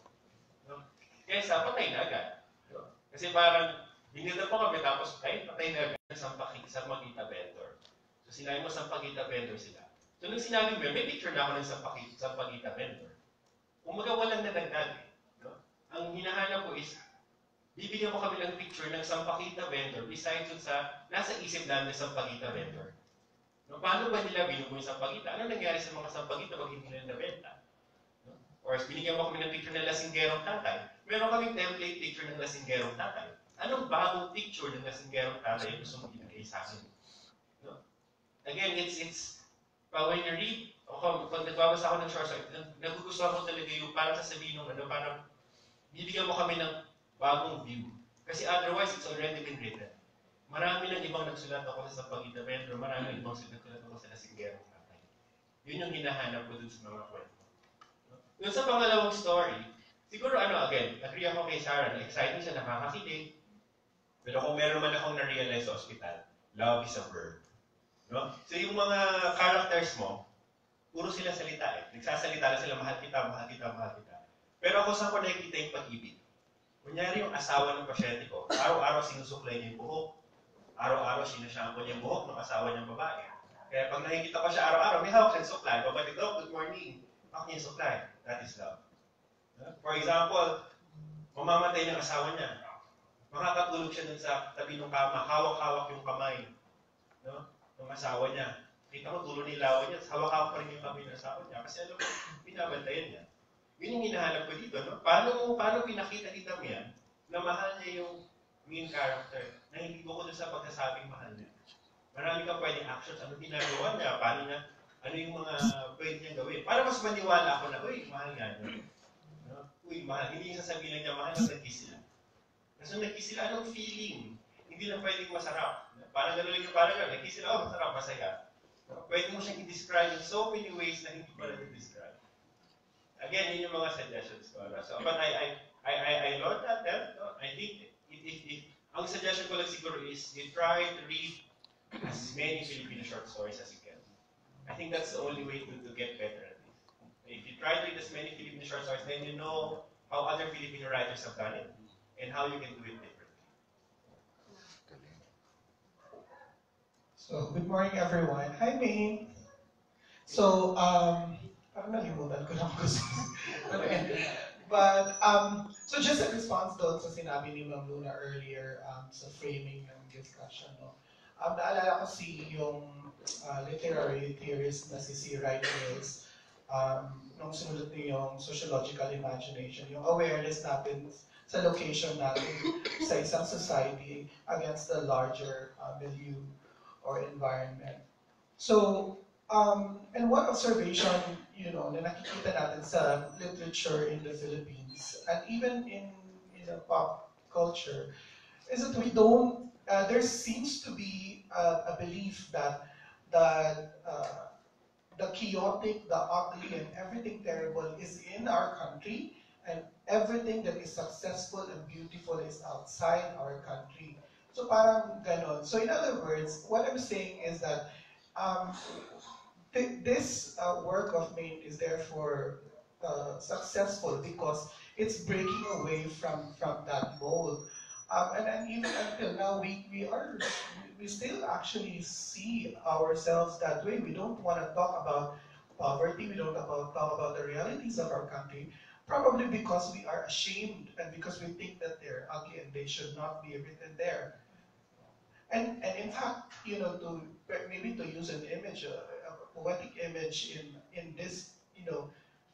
No? Kesa, patay na agad. No? Kasi parang, binilda pa kami, tapos, patay na agad. Sampagita vendor. So, sinabi mo, Sampagita vendor sila. So, nung sinabi mo, may picture na ako ng Sampagita vendor. Umaga walang nadagdag. No? Ang hinahanap ko is, bibigyan mo kami ng picture ng Sampagita vendor besides dun sa nasa isip namin ng Sampagita vendor. No, paano ba nila binubuo yung Sampagita? Ano nangyari sa mga Sampagita pag hindi nila nabenta? No? Or binigyan mo kami ng picture ng lasinggerong tatay. Meron kaming template picture ng lasinggerong tatay. Anong bagong picture ng lasinggerong tatay yung gusto mong ibigay sa akin? No? Again, it's when you read, pag nagbabasa ako ng short story, nagugustuhan ko talaga yung parang sasabihin ng parang bibigyan mo kami ng bagong view. Kasi otherwise, it's already been written. Marami ng ibang nagsulat ako sa Sampagita vendor, marami ng ibang nagsulat ako sa lasinggerong tatay. Yun yung hinahanap ko dun sa mga kwento. Dun sa pangalawang story, siguro again, agree ako kay Sarah na exciting siya, nakakakilig. Pero kung meron man akong na-realize sa ospital, love is a verb. No? So yung mga characters mo, puro sila salita eh. Nagsasalita lang sila, mahal kita, mahal kita, mahal kita. Pero ako saan ko nakikita yung pag-ibig? Kunyari yung asawa ng pasyente ko, araw-araw sinusuklay niya yung buhok. Araw-araw sinashampo niya yung buhok ng asawa niyang babae. Kaya pag nakikita ko siya araw-araw, may hawak siyang suklay. Babalik daw, good morning. Hawak niya yung suklay. That is love. For example, mamamatay ng asawa niya. Makakatulog siya dun sa tabi ng kama, hawak-hawak yung kamay. No? Ng asawa niya. Kita ko tulo ni ilawan niya, hawak-hawak pa rin yung kamay ng asawa niya. Kasi alam mo, binabantayan niya. Yun yung hinahanap ko dito. No? Paano pinakita ni Damian na mahal niya yung main character na hindi ko doon sa pagkasabing mahal niya. Marami kang pwedeng actions. Ano ginagawa niya? Paano niya? Ano yung mga pwede niyang gawin? Para mas maniwala ako na, uy, mahal nga niya. No? Uy, mahal. Hindi niya sasabihin niya mahal, nag-kiss sila. Kasi nag-kiss sila, anong feeling? Hindi lang pwedeng masarap. Parang gano'n lang yung parang gano'n. Nag-kiss sila, masarap, masaya. No? Pwede mo siyang i-describe in so many ways na hindi pa lang i-describe. Again, yun yung mga suggestions ko. So, but I wrote that there. No? I think if ang suggestion ko lang siguro is you try to read as many Filipino short stories as you can. I think that's the only way to get better at this. If you try to read as many Filipino short stories, then you know how other Filipino writers have done it and how you can do it differently. So, good morning everyone. Hi, May. So, parang nalimutan ko lang gusto. But, so just a response doon sa sinabi ni Ma'am Luna earlier sa framing ng discussion, no? Naalala ko yung literary theorist na si C. Wright Mills. nung sinulat niyo yung sociological imagination, yung awareness natin sa location natin sa isang society against the larger milieu or environment. So, and one observation, na nakikita natin sa literature in the Philippines, and even in pop culture, is that we don't, there seems to be a belief that the chaotic, the ugly, and everything terrible is in our country, and everything that is successful and beautiful is outside our country. So parang ganon. So in other words, what I'm saying is that um, this work of Maine is therefore successful because it's breaking away from that mold. And even until now, we still actually see ourselves that way. We don't want to talk about poverty. We don't talk about the realities of our country, probably because we are ashamed and because we think that they're ugly and they should not be written there. And in fact, to maybe to use an image, a poetic image in this,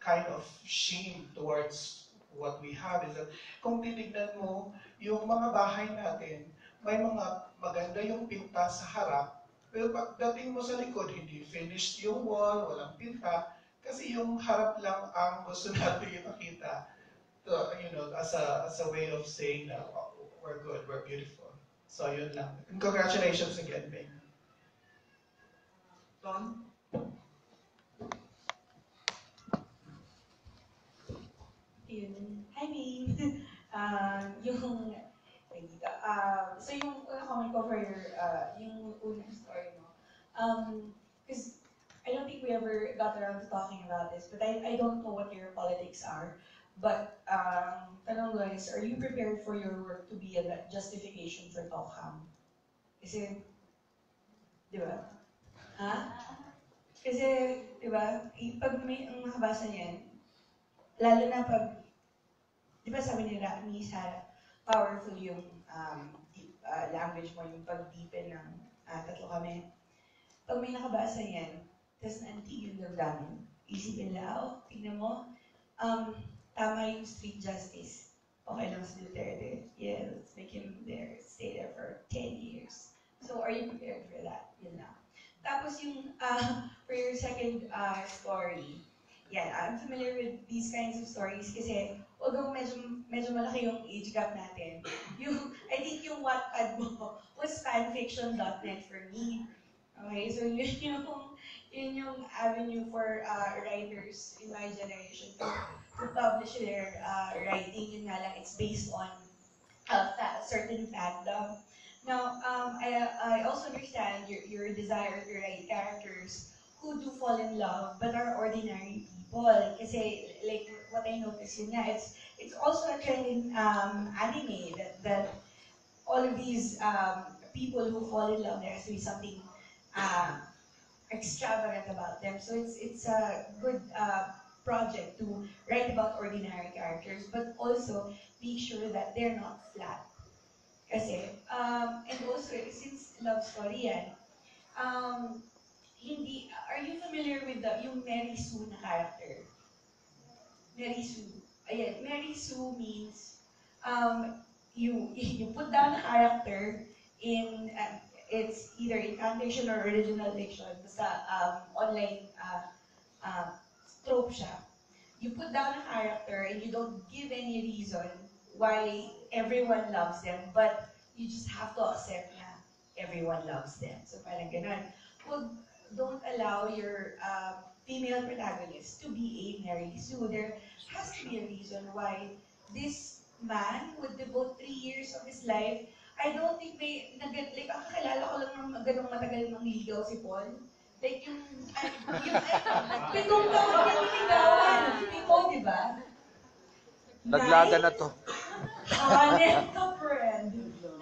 kind of shame towards what we have is that kung titignan mo, yung mga bahay natin, may mga maganda yung pinta sa harap, pero pagdating mo sa likod, hindi finished yung wall, walang pinta, kasi yung harap lang ang gusto natin ipakita. To, as a way of saying that we're good, we're beautiful. So yun lang. And congratulations again, Ming. Don? Yun. Hi, Ming. Yung, so yung unang comment ko for your, yung unang story mo, because I don't think we ever got around to talking about this, but I don't know what your politics are. But, tanong ko is, are you prepared for your work to be a justification for Tokham? Kasi, di ba? Ha? Kasi, di ba, pag may ang nakabasa niyan, lalo na pag, di ba sabi nila, ni Sarah, powerful yung language mo, yung pag-deepen ng tatlo kami. Pag may nakabasa yan, tapos naantig yung damdamin, isipin nila, oh, tignan mo, tama yung street justice. Okay lang si Duterte. Yeah, let's make him there, stay there for 10 years. So, are you prepared for that? Yun lang. Tapos yung, for your second story, yeah, I'm familiar with these kinds of stories kasi although medyo malaki yung age gap natin, I think yung Wattpad mo was fanfiction.net for me. Okay, so yun yung avenue for writers in my generation to publish their writing. Yun nga lang, it's based on a certain fandom. Now, I also understand your desire to write characters who do fall in love but are ordinary people. Kasi, like, what I noticed yun nga, it's also a trend in anime that all of these people who fall in love, there has to be something extravagant about them. So it's a good project to write about ordinary characters, but also make sure that they're not flat. Kasi, and also, since love story yan, are you familiar with yung Mary Sue na character? Mary Sue. Ayan, Mary Sue means, you put down a character in, it's either incantation or original fiction, basta online trope siya. You put down a character and you don't give any reason why everyone loves them, but you just have to accept na everyone loves them. So parang ganun. Don't allow your female protagonist to be a Mary Sue. There has to be a reason why this man would devote 3 years of his life. I don't think ang kakilala ko lang ng ganong matagal mangligaw si Paul. Like yung 7 taon niya niligawan. People, di ba? Naglaga na to. Neto friend. 9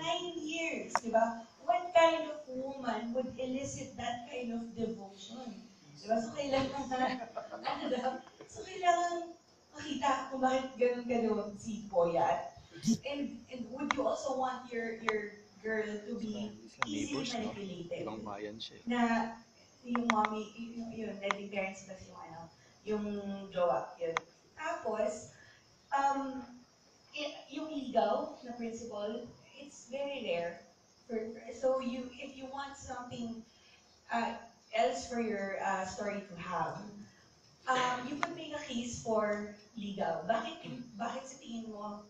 years, di ba? What kind of woman would elicit that kind of devotion? Di ba? So kailangan, makita kung bakit ganun gano'n si Poyat. And would you also want your girl to be easily manipulated? Ibang bayan siya. Na yung mommy, yun, letting parents kasi yung yung jowa. Yun. Tapos, yung ligaw na principle, it's very rare. So if you want something else for your story to have, you could make a case for ligaw. Bakit sa tingin mo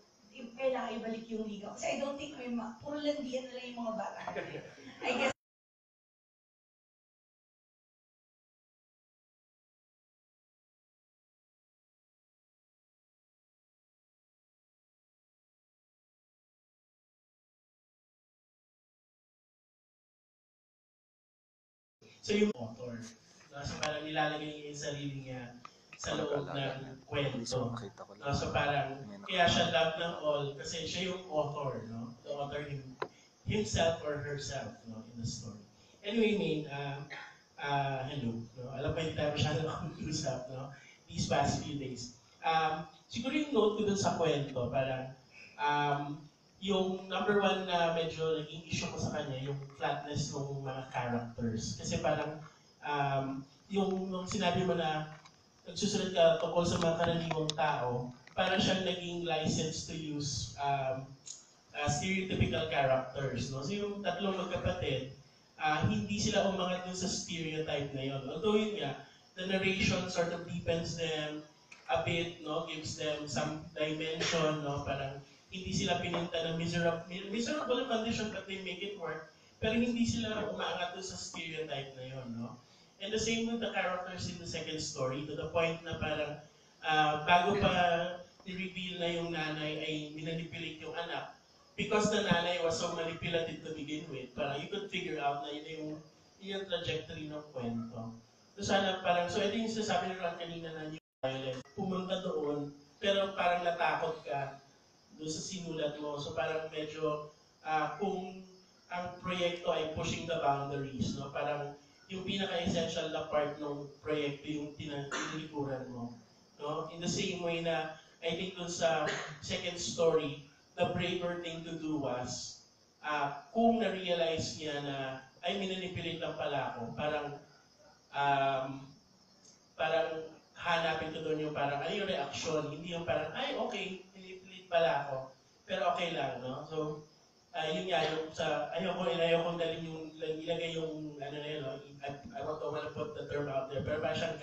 kailangan ibalik yung ligaw? Kasi I don't think puro landian na lang yung mga bata. I guess So yung author, no? So parang nilalagay niya yung sarili niya sa loob ng kwento. No? So parang kaya siya love ng all kasi siya yung author, no? The author himself or herself, no, in the story. Anyway, Maine, hello. No? Alam ko hindi tayo masyadong nakapag-usap, no? These past few days. Siguro yung note ko dun sa kwento, parang yung number one na medyo naging issue ko sa kanya, yung flatness ng mga characters. Kasi parang, yung sinabi mo na nagsusulat ka tungkol sa mga karaniwang tao, parang siyang naging license to use stereotypical characters. No? So yung tatlong magkapatid, hindi sila umangat dun sa stereotype na yun. Although yun nga, the narration sort of deepens them a bit, no? Gives them some dimension, no? Parang hindi sila pininta ng miserable condition but they make it work. Pero hindi sila umaangat sa stereotype na yun, no? And the same with the characters in the second story, to the point na parang bago pa ni-reveal na yung nanay ay minanipulate yung anak, because the nanay was so manipulative to begin with, parang you could figure out na yun yung trajectory ng kwento. So sana parang, so ito yung sasabi ni Ron kanina na yung violent, pumunta doon, pero parang natakot ka doon sa sinulat mo. So parang medyo kung ang proyekto ay pushing the boundaries, no? Parang yung pinaka-essential na part ng proyekto yung tinilikuran mo. No? In the same way na I think doon sa second story, the braver thing to do was kung na-realize niya na ay minanipulate lang pala ako, parang hanapin ko doon yung parang ay yung reaction, hindi yung parang ay okay, minanipulate pala ako, pero okay lang, no? So, yun nga, yung sa, ayokong dalhin yung, ilagay yung, ano na yun, no? I want to put the term out there, pero parang siyang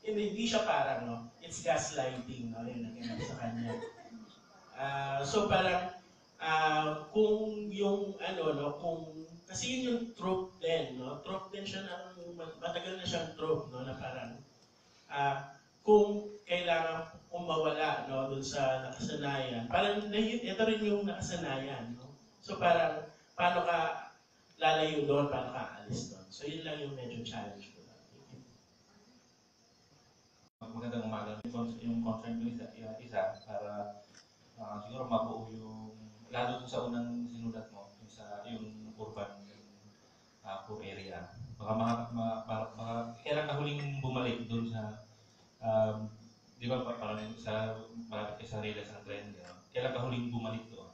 hindi siya parang, no? It's gaslighting, no? Yun, nangyayari sa kanya. So parang, kung yung, kasi yun yung trope din, no? Trope din siya matagal na siyang trope, no? Na parang, kung kailangan mawala, no? Dun sa nakasanayan. Parang, ito rin yung nakasanayan, no? So parang, paano ka lalayo doon, paano ka aalis doon. So yun lang yung medyo challenge ko. Magandang umaga. Yung concern ko isa para siguro mabuo yung, lalo sa unang sinulat mo, yung urban poor area. Baka kailan ka huling bumalik doon sa, di ba parang sa malapit kay Sarila sa trend, kailan ka huling bumalik doon?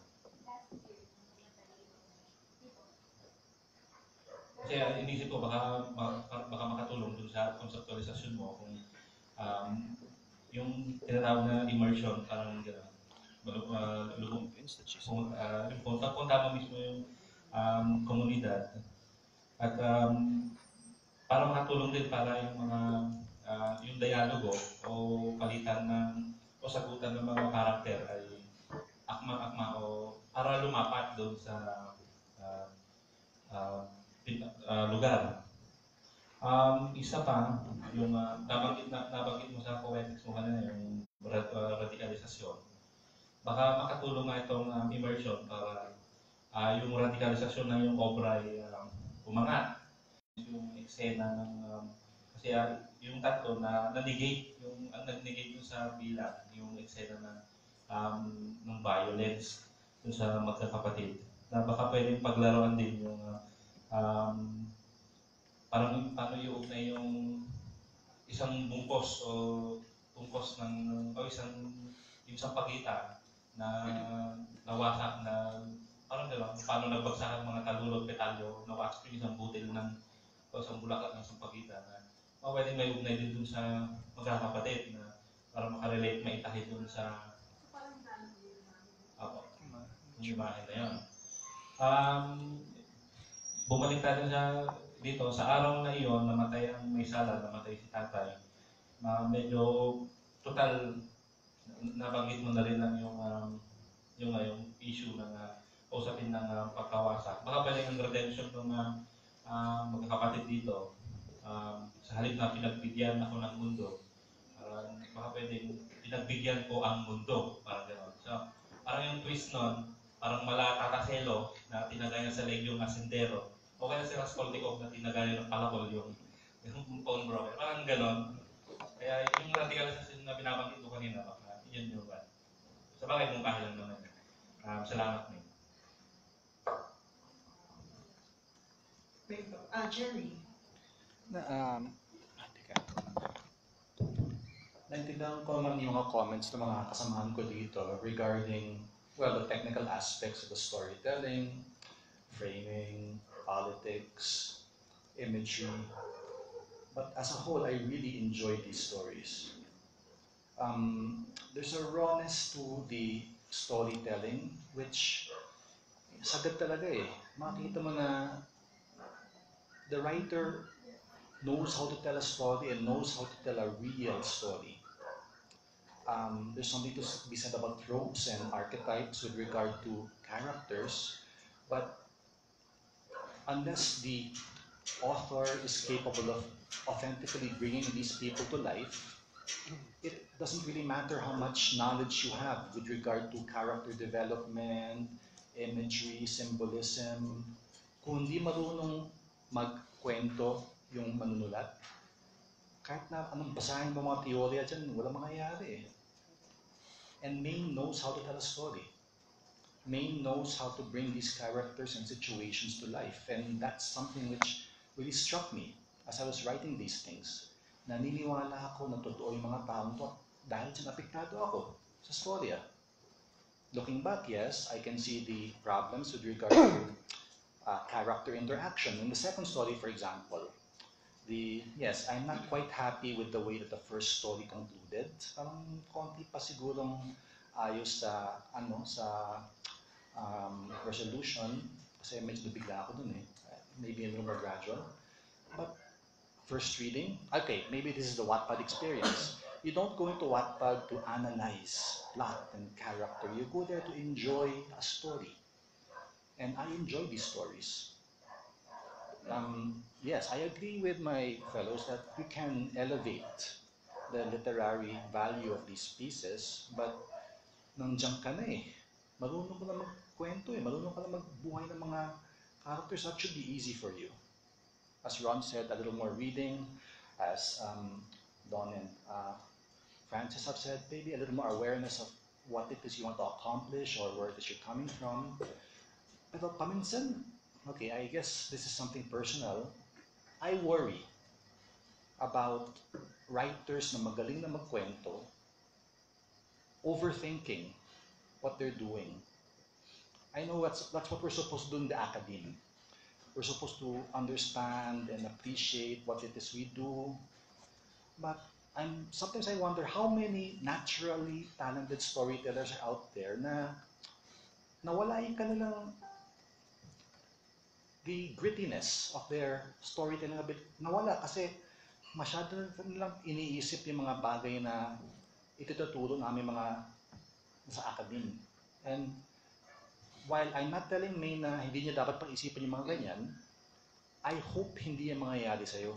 Kasi inisip ko baka makatulong doon sa conceptualization mo kung yung tinatawag na immersion, parang gano'n. Punta mo mismo yung komunidad. At para makatulong din para yung mga yung dialogo o palitan o sagutan ng mga karakter ay akma-akma o para lumapat doon sa lugar. Isa pa, yung nabanggit mo sa poetics mo kanina, yung radikalisasyon. Baka makatulong nga itong immersion para yung radikalisasyon na yung obra ay umangat. Yung eksena ng, kasi yung tatlo na negate ang nag-negate yung sa bilang, yung eksena na ng violence yung sa magkakapatid. Na baka pwedeng paglaruan din yung parang paano iugnay yung isang bungkos ng isang pagitan na nawasak na parang diba, paano nagbagsak ang mga talulog, petalyo, nawasak yung isang butil o isang bulaklak ng isang pagitan na pwedeng may ugnay din dun sa magkakapatid na para makarelate, maitahi dun sa yung imahe na yun. Bumalik tayo dito, sa araw na iyon, namatay ang may sala, namatay si tatay. Medyo total, nabanggit mo na rin lang yung issue ng usapin ng pagkawasak. Baka pwede ang redemption ng magkakapatid dito. Sa halip na pinagbigyan ako ng mundo, baka pwedeng pinagbigyan ko ang mundo. Parang gano'n. So, parang yung twist nun, parang mala Tataselo na tinagay sa leg yung asendero. O kaya si Raskolnikov na tinagay ng palakol yung phone broker. Parang gano'n. Kaya yung radicalization na binabanggit ko kanina, baka yun yung ba. Sa bagay mong bahay lang naman. Salamat din. Jerry. Naintindihan ko naman yung mga comments ng mga kasamahan ko dito regarding, well, the technical aspects of the storytelling, framing, politics, imagery. But as a whole, I really enjoy these stories. There's a rawness to the storytelling, which sagad talaga eh. Makikita mo na the writer knows how to tell a story and knows how to tell a real story. There's something to be said about tropes and archetypes with regard to characters, but unless the author is capable of authentically bringing these people to life, it doesn't really matter how much knowledge you have with regard to character development, imagery, symbolism. Kung hindi marunong magkwento yung manunulat, kahit na anong basahin mo mga teorya dyan, walang mangyayari eh. And Maine knows how to tell a story. Maine knows how to bring these characters and situations to life. And that's something which really struck me as I was writing these things. Naniniwala ako na totoo yung mga taong to dahil sa napiktado ako sa storya. Looking back, yes, I can see the problems with regard to character interaction. In the second story, for example, yes, I'm not quite happy with the way that the first story concluded. Parang konti pa sigurong ayos sa resolution kasi medyo nabigla ako dun eh. Maybe a little more gradual. But first reading, okay, maybe this is the Wattpad experience. You don't go into Wattpad to analyze plot and character. You go there to enjoy a story. And I enjoy these stories. Yes, I agree with my fellows that we can elevate the literary value of these pieces, but nandiyan ka na eh. Marunong ka na magkwento eh. Marunong ka na magbuhay ng mga characters. That should be easy for you. As Ron said, a little more reading. As Don and Francis have said, maybe a little more awareness of what it is you want to accomplish or where it is you're coming from. Pero paminsan, okay, I guess this is something personal. I worry about writers na magaling na magkwento, overthinking what they're doing. I know that's what we're supposed to do in the academe. We're supposed to understand and appreciate what it is we do. But sometimes I wonder how many naturally talented storytellers are out there na nawala yung kanilang the grittiness of their storytelling a bit. Nawala kasi masyado nilang iniisip yung mga bagay na ituturo namin mga sa academe. And while I'm not telling May na hindi niya dapat pag-isipan yung mga ganyan, I hope hindi yung mangyayari sa'yo.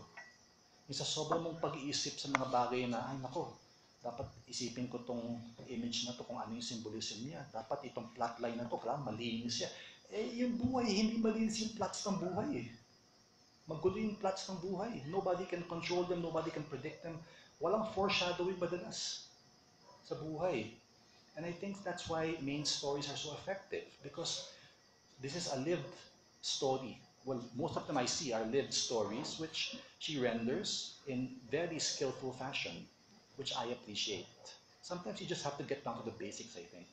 Yung sa sobrang mong pag-iisip sa mga bagay na, ay nako, dapat isipin ko tong image na to kung ano yung symbolism niya. Dapat itong plotline na to, kailangan malinis siya. Eh, yung buhay, hindi malinis yung plots ng buhay eh. Magulo yung plots ng buhay. Nobody can control them, nobody can predict them. Walang foreshadowing madalas sa buhay. And I think that's why main stories are so effective, because this is a lived story. Well, most of them I see are lived stories, which she renders in very skillful fashion, which I appreciate. Sometimes you just have to get down to the basics, I think.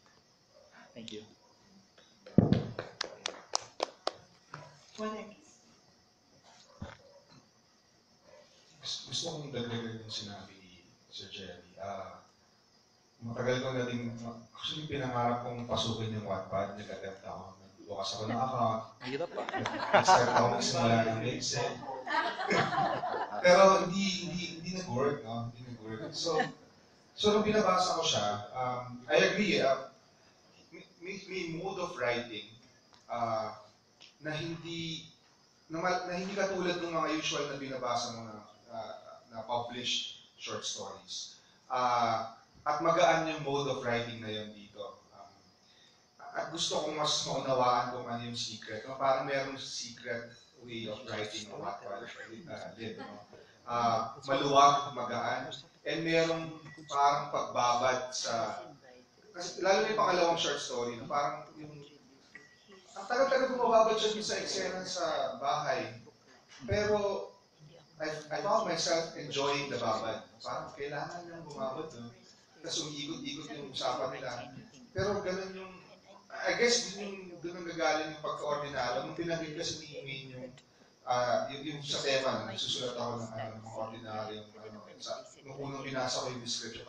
Thank you. Juan X. Gusto kong Sir Jerry. Matagal ko na din, actually pinangarap kong pasukin yung Wattpad, nag-attempt ako. Nagbukas ako ng account. Hirap pa. Nag-start ako magsimula ng Excel. Pero hindi nag-work, no? Hindi nag-work. So nung binabasa ko siya, I agree, may mode of writing na hindi katulad ng mga usual na binabasa mo na published short stories. At magaan yung mode of writing na yun dito. At gusto kong mas maunawaan kung ano yung secret. Parang merong secret way of writing o Wattpad. Maluwag, magaan. And merong parang pagbabad sa... Kasi lalo na yung pangalawang short story, parang yung... Ang tagal-tagal bumababad siya sa eksena sa bahay. Pero I found myself enjoying the babad. Parang kailangan nang bumabad. Tapos umiikot-ikot yung usapan nila. Pero ganun yung... I guess doon ang gagaling yung pagka-ordinaryo. Nung pinagin kasi ni Imaine yung sa tema, nagsusulat ako ng mga ordinaryong nung unang binasa ko yung description,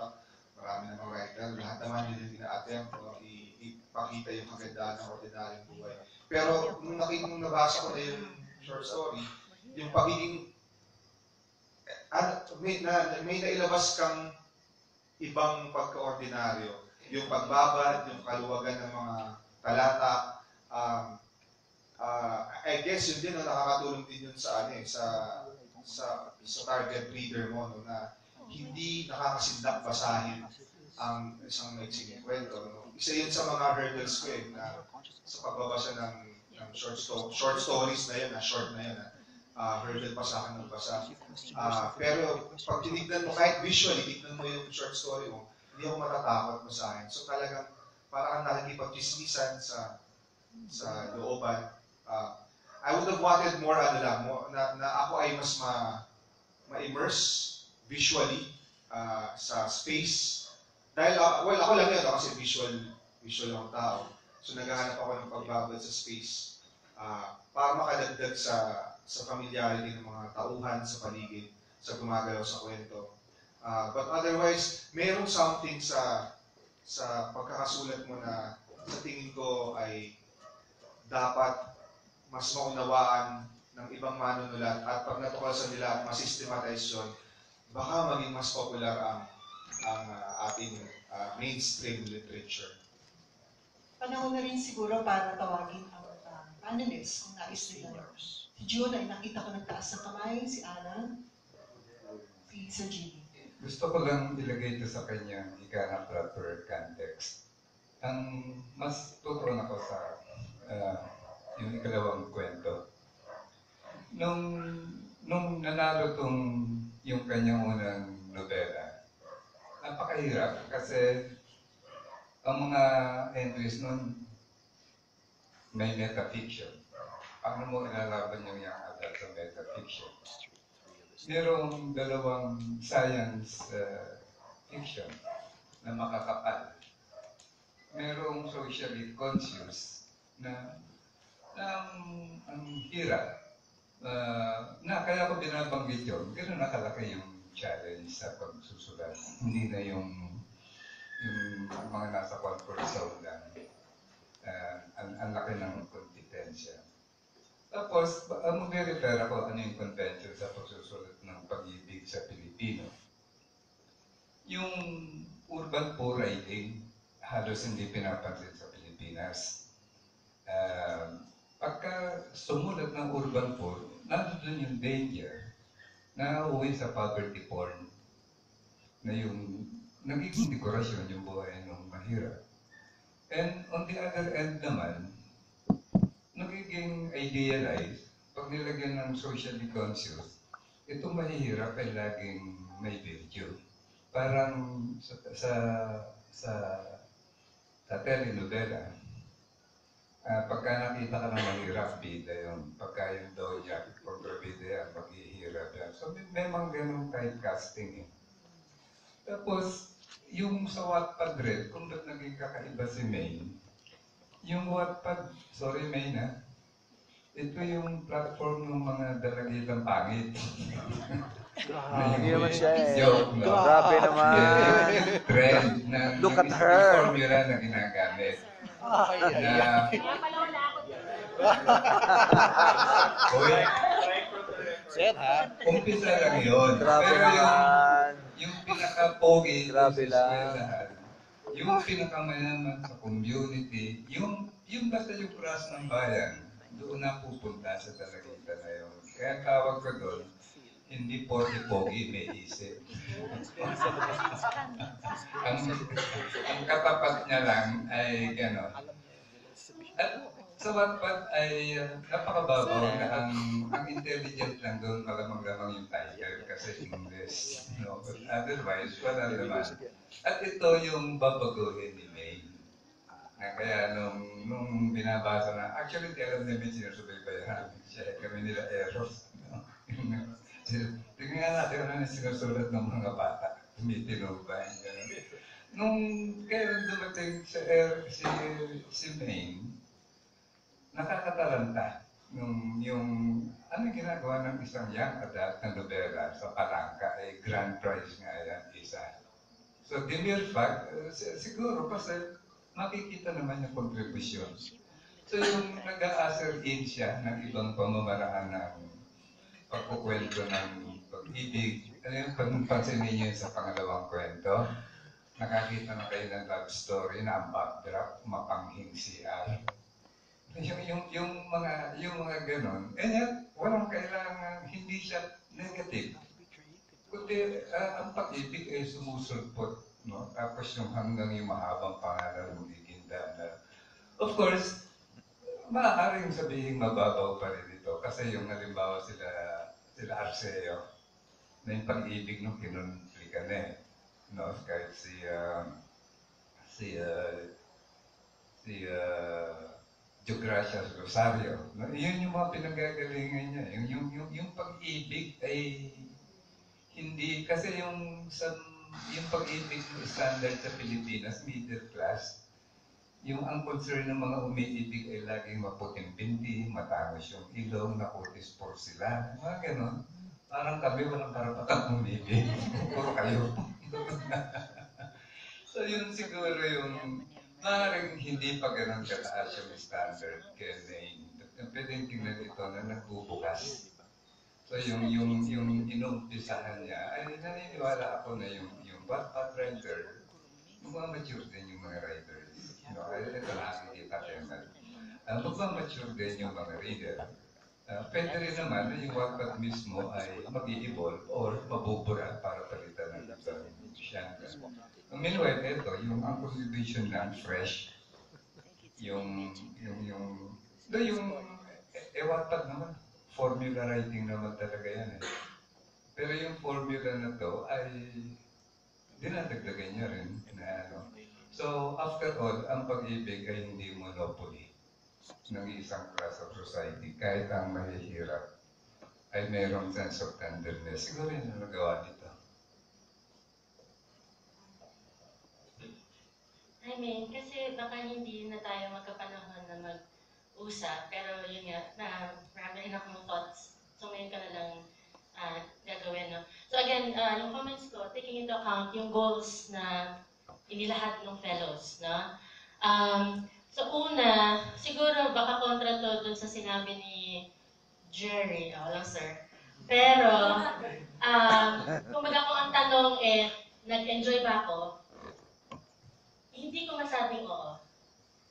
marami namang writer, lahat naman yun yung ina-attempt ipakita yung kagandahan ng ordinaryong buhay. Pero nung nabasa ko na yung short story, yung pagiging may nailabas kang ibang pagka-ordinaryo. Yung pagbabad, yung kaluwagan ng mga talata, I guess yun din, nakakatulong din yun sa target reader mo, no, na hindi nakakasindak basahin ang isang maiksing kwento. No? Isa yun sa mga hurdles ko na sa pagbabasa ng short stories na yun, short na yun, hurdle pa sa akin magbasa. Pero pag tinignan mo, kahit visually, tignan mo yung short story mo, hindi ako matatakot basahin. So talagang parang nakikipag-chismisan sa looban. I would have wanted more na ako ay mas ma-immerse visually sa space. Dahil, ako lang yun, kasi visual akong tao. So naghahanap ako ng pagbabad sa space para makadagdag sa familiarity ng mga tauhan sa paligid, sa gumagalaw sa kwento. But otherwise, mayroong something sa pagkakasulat mo na sa tingin ko ay dapat mas maunawaan ng ibang manunulat at pag natuklasan nila at masystematize yun, baka maging mas popular ang ating mainstream literature. Panahon na rin siguro para tawagin ang panelists kung nais nila. Si June ay nakita ko nagtaas ng kamay, si Alan, si Sir Jimmy. Gusto ko lang ilagay ito sa kanyang ika na proper context. Ang mas tutuon ako sa yung ikalawang kwento. Nung nanalo yung kanyang unang nobela, napakahirap kasi ang mga entries nun may metafiction. Paano mo ilalaban yung young adult sa metafiction? Merong dalawang science fiction na makakapal. Merong socially conscious na ang hirap. Na kaya ko binabanggit yun, pero nakalaki yung challenge sa pagsusulat. Hindi na yung mga nasa comfort zone lang. Ang laki ng kompetensya. Tapos, mag-refer ako ano yung convention sa pagsusulat ng pag-ibig sa Pilipino. Yung urban poor writing, halos hindi pinapansin sa Pilipinas. Pagka sumulat ng urban poor, nandun yung danger na uwi sa poverty porn na yung nagiging dekorasyon yung buhay ng mahirap. And on the other end naman, nagiging idealized, pag nilagyan ng socially conscious, ito mahihirap ay laging may virtue. Parang sa telenovela, pagka nakita ka ng mahirap, bida yun. Pagka yung doya, kontrabida yan, maghihirap yan. So may mga ganong typecasting eh. Tapos, yung sa Wattpad rin, kung ba't naging kakaiba si Maine, yung Wattpad, sorry Maine ito yung platform ng mga dalagitang pangit. Hindi naman siya eh. Joke, no? Grabe naman. Yung trend na Look at ng her. formula na ginagamit. Na, Uy, Set ha? umpisa lang yun. Grabe Pero naman. yung pinaka-pogi Grabe sa lang. eskwelahan, yung pinakamayaman sa community, yung basta yung class ng bayan, doon na pupunta sa talagitan na yun. Kaya tawag ko doon, hindi pogi may isip. ang katapat niya lang ay gano'n. At sa Wattpad ay napakababaw na ang intelligent lang doon malamang-lamang yung title kasi English. No? But otherwise, wala naman. At ito yung babaguhin ni May. Na kaya nung binabasa na, actually, di alam namin sinusubaybayan namin siya. Kami nila Eros. No? Tingnan natin ano na sinusulat ng mga bata. Tumitino ba? Nung kaya dumating si Maine, nakakataranta yung ano ginagawa ng isang young adult na nobela sa Palangka ay grand prize nga yan isa. So the mere fact, siguro kasi makikita naman yung kontribusyon. So yung nag-a-usher in siya ng ibang pamamaraan ng pagkukwento ng pag-ibig. Ano yung pansinin niyo sa pangalawang kwento? Nakakita na kayo ng love story na ang backdrop, mapanghing CR. Yung mga ganon, yet, walang kailangan, hindi siya negative. Kundi ang pag-ibig ay sumusulpot, no? Tapos yung hanggang yung mahabang pangalan mo iginda. Of course, maaaring sabihin mababaw pa rin ito kasi yung halimbawa sila Arceo na yung pag-ibig nung kinonflikan eh, no? Kahit si Deogracias Rosario. No? Yun yung mga pinagagalingan niya. Yung pag-ibig ay hindi, kasi yung pag-ibig ng standard sa Pilipinas, middle class, yung ang concern ng mga umiibig ay laging maputing pindi, matangos yung ilong, nakutis por sila, mga ganon. Parang kami walang karapatang umibig. Puro kayo. So yun siguro yung maaaring hindi pa ganun kataas yung standard kaya pwedeng tingnan ito na nagbubukas. So yung inumpisahan niya, ay naniniwala ako na yung Wattpad writer, magmamature din yung mga writers. You know, ito nakikita kayo na. Magmamature din yung mga reader. Pwede rin naman na yung Wattpad mismo ay mag-i-evolve or mabubura para palitan ng ibang genre. Meanwhile, ito, yung ang contribution ng fresh, Wattpad naman, formula writing naman talaga yan eh. Pero yung formula na to ay dinadagdagan niya rin na ano. So, after all, ang pag-ibig ay hindi monopoly ng isang class of society. Kahit ang mahihirap ay mayroong sense of tenderness. Siguro yun ang nagawa nito. I mean, kasi baka hindi na tayo magkapanahon na mag-usap, pero yun nga, na marami rin akong thoughts. So ngayon ka na lang gagawin. No? So again, yung comments ko, taking into account yung goals na inilahat ng fellows. No? So una, siguro baka kontra to dun sa sinabi ni Jerry, lang sir. Pero, kung ang tanong nag-enjoy ba ako? Hindi ko masabing oo.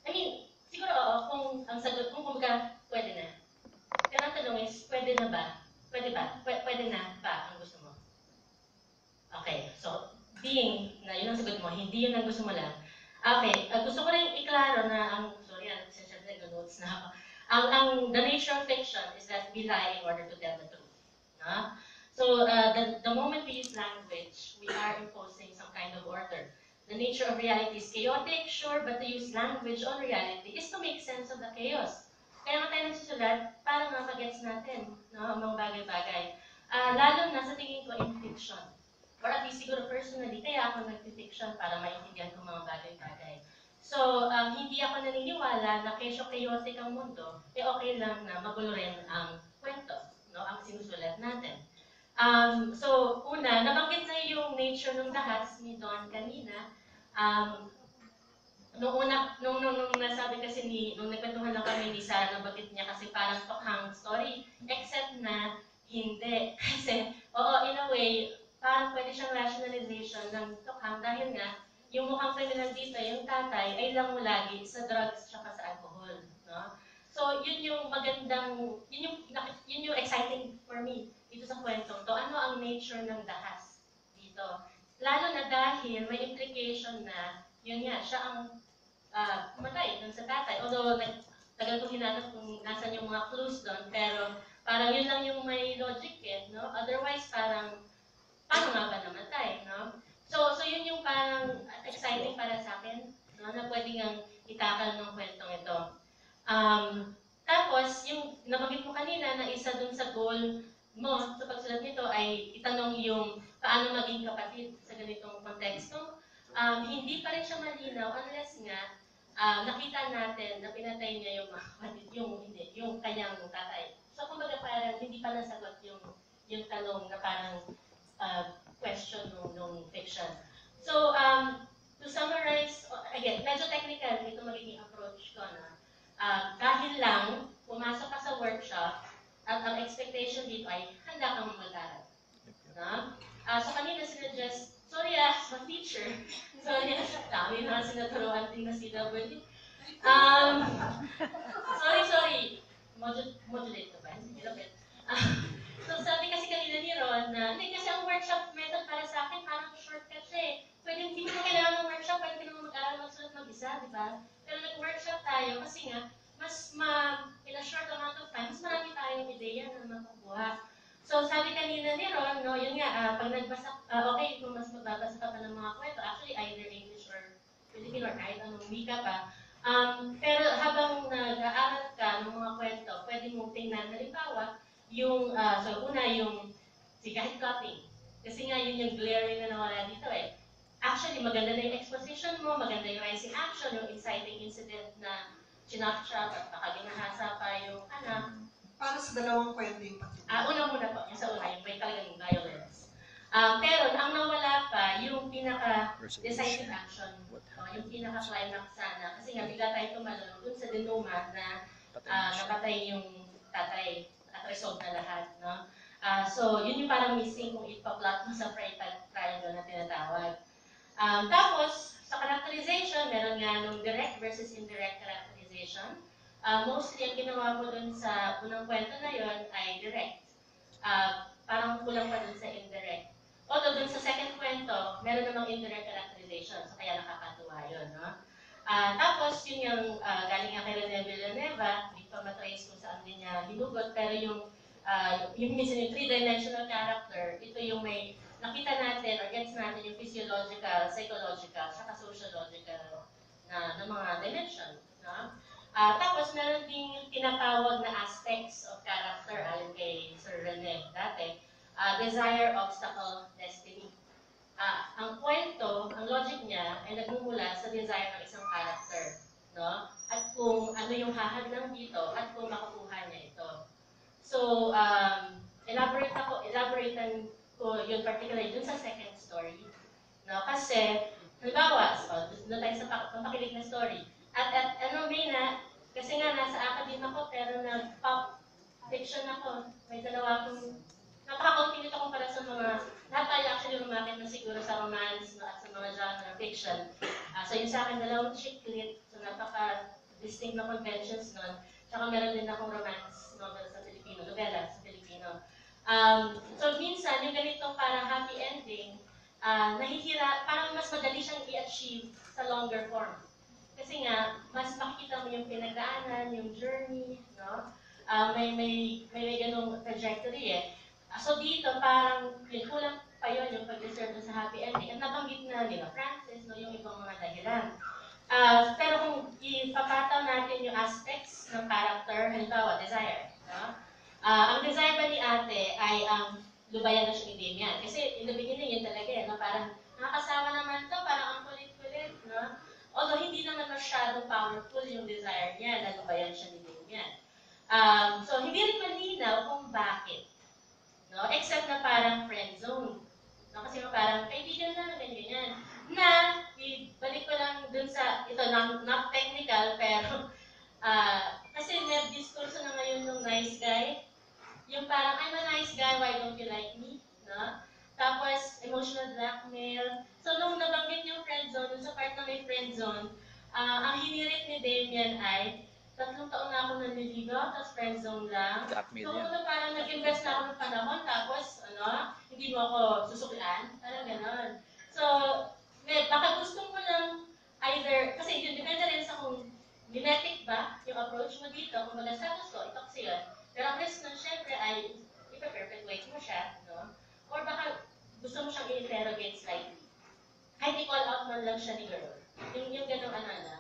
I mean, siguro oo, kung ang sagot, kung kumbaga, pwede na. Pero ang tanong is, pwede na ba? Pwede ba? Pwede na ba ang gusto mo? Okay, so, being na yun ang sagot mo, hindi yun ang gusto mo lang. Okay, gusto ko rin iklaro na notes na ako. The nature of fiction is that we lie in order to tell the truth. No? So, the moment we use language, we are imposing some kind of order. The nature of reality is chaotic, sure, but to use language on reality is to make sense of the chaos. Kaya nga tayo nagsusulat para mapagets natin, no, ang mga bagay-bagay. Lalo na sa tingin ko in fiction. Or at least siguro personally, kaya ako nag-fiction para maintindihan ko mga bagay-bagay. So, hindi ako naniniwala na kesyo chaotic ang mundo, okay lang na magulo rin ang kwento, no, ang sinusulat natin. So, una, nabanggit na yung nature ng dahas ni Don kanina. Nung nasabi kasi nung nagkwentuhan lang kami ni Sarah, nabanggit niya kasi parang tokhang story, except na hindi. Kasi, oo, in a way, parang pwede siyang rationalization ng tokhang dahil nga, yung mukhang criminal dito, yung tatay, ay lang mo lagi sa drugs at sa alcohol. No? So, yun yung magandang, yun yung exciting for me dito sa kwentong to. Ano ang nature ng dahas dito? Lalo na dahil may implication na, yun nga, siya ang pumatay dun sa tatay. Although, tagal ko hinanap kung nasan yung mga clues doon, pero parang yun lang yung may logic no? Otherwise, parang, paano nga ba namatay, no? So yun yung parang exciting para sa akin, no? Na pwede nga itakal ng kwentong ito. Tapos, yung nabanggit mo kanina na isa dun sa goal mo sa pagsulat nito ay itanong yung paano maging kapatid sa ganitong konteksto. Hindi pa rin siya malinaw unless nga nakita natin na pinatay niya yung mga kapatid, yung kanyang tatay. So, kumbaga parang hindi pa nasagot yung tanong na parang question nung fiction. So, to summarize, again, medyo technical ito magiging approach ko na. Dahil lang, pumasok ka sa workshop, at ang expectation dito ay handa kang mag-aral. No? So, kanina sinuggest, sorry sa teacher. Sorry, dami na sinaturuan din na CW. Sorry. Modulate na ba? Hindi lang. So, sabi kasi kanina ni Ron na, hindi kasi ang workshop method para sa akin parang shortcut siya eh. Pwede hindi mo kailangan ng workshop, pwede ka naman mag-aral magsulat mag-isa, di ba? Pero nag-workshop tayo kasi nga, in a short amount of time, mas marami tayong ideya na makukuha. So, sabi kanina ni Ron, no, yun nga, pag nagbasa, okay, kung mas magbabasa ka pa ng mga kwento, actually either English or Filipino or kahit anong wika pa. Pero habang nag-aaral ka ng mga kwento, pwede mong tingnan, halimbawa, yung, kahit cutting. Kasi nga yun yung glaring na nawala dito eh. Actually, maganda na yung exposition mo, maganda yung rising action, yung inciting incident na chinap-chap at baka ginahasa pa yung anak. Para sa dalawang kwento yung pagtutunan. Una muna po, yung sa una, yung may talagang violence. Pero ang nawala pa, yung pinaka-decisive action, yung pinaka-climax sana. Kasi nga, bigla tayo tumalon dun sa denouement na napatay yung tatay at resolve na lahat. No? So, yun yung parang missing kung ipa-plot mo sa Freytag triangle na tinatawag. Tapos, sa characterization, meron nga nung direct versus indirect characterization. Mostly, ang ginawa ko dun sa unang kwento na yon ay direct. Parang kulang pa dun sa indirect. Although dun sa second kwento, meron namang indirect characterization. So, kaya nakakatuwa yun. No? Tapos, yun yung galing nga kay Rene Villanueva, hindi pa matrace kung saan din niya hinugot, pero yung minsan yung three-dimensional character, ito yung may nakita natin or gets natin yung physiological, psychological, saka sociological na mga dimension. No? Tapos, meron ding tinatawag na aspects of character ayon kay Sir Rene dati. Desire, obstacle, destiny. Ang kwento, ang logic niya ay nagmumula sa desire ng isang character. No? At kung ano yung hahadlang dito at kung makukuha niya ito. So, elaboratean ko yun particularly dun sa second story. No? Kasi, halimbawa, doon tayo sa pampakilig na story. At kasi nga nasa academe ako, pero nag-pop fiction ako. May dalawa akong, napaka-continue ako para sa mga, lahat tayo actually rumakit na siguro sa romance at sa mga genre fiction. So yun sa akin, dalawang chick lit, so napaka-distinct na conventions nun. Tsaka meron din akong romance novel sa Filipino, novela sa Filipino. So minsan, yung ganitong parang happy ending, parang mas madali siyang i-achieve sa longer form. Kasi nga, mas makikita mo yung pinagdaanan, yung journey, no? May ganung trajectory eh. So dito, parang kulang pa yun yung pag-reserve sa happy ending. At nabanggit na nila Francis, no, yung ibang mga dahilan. Pero kung ipapataw natin yung aspects ng character, halimbawa, desire. No? Ang desire ba ni ate ay lubayan na siya ni Damian. Kasi in the beginning, yun talaga eh, no? Parang nakakasawa naman to, parang ang kulit-kulit. No? Although hindi naman masyadong powerful yung desire niya na lubayan siya ni Damian. So, hindi rin malinaw kung bakit. No? Except na parang Yung parang, I'm a nice guy, why don't you like me? No? Tapos, emotional blackmail. So, nung nabanggit yung friend zone, sa part na may friend zone, ang hinirit ni Damian ay, 3 taon na ako nanliligaw, tapos friend zone lang. So, parang nag-invest na ako ng panahon, tapos, hindi mo ako susuklian. Parang ganon. So, baka gusto mo lang either, kasi yun, depende rin sa kung mimetic ba yung approach mo dito, kung baga status ko, ito kasi yun. Pero ang risk nun, syempre, ay ipa-perpetuate mo siya, no? Or baka gusto mo siyang i-interrogate slightly. Kahit i-call out man lang siya ni girl. Yung ganong na.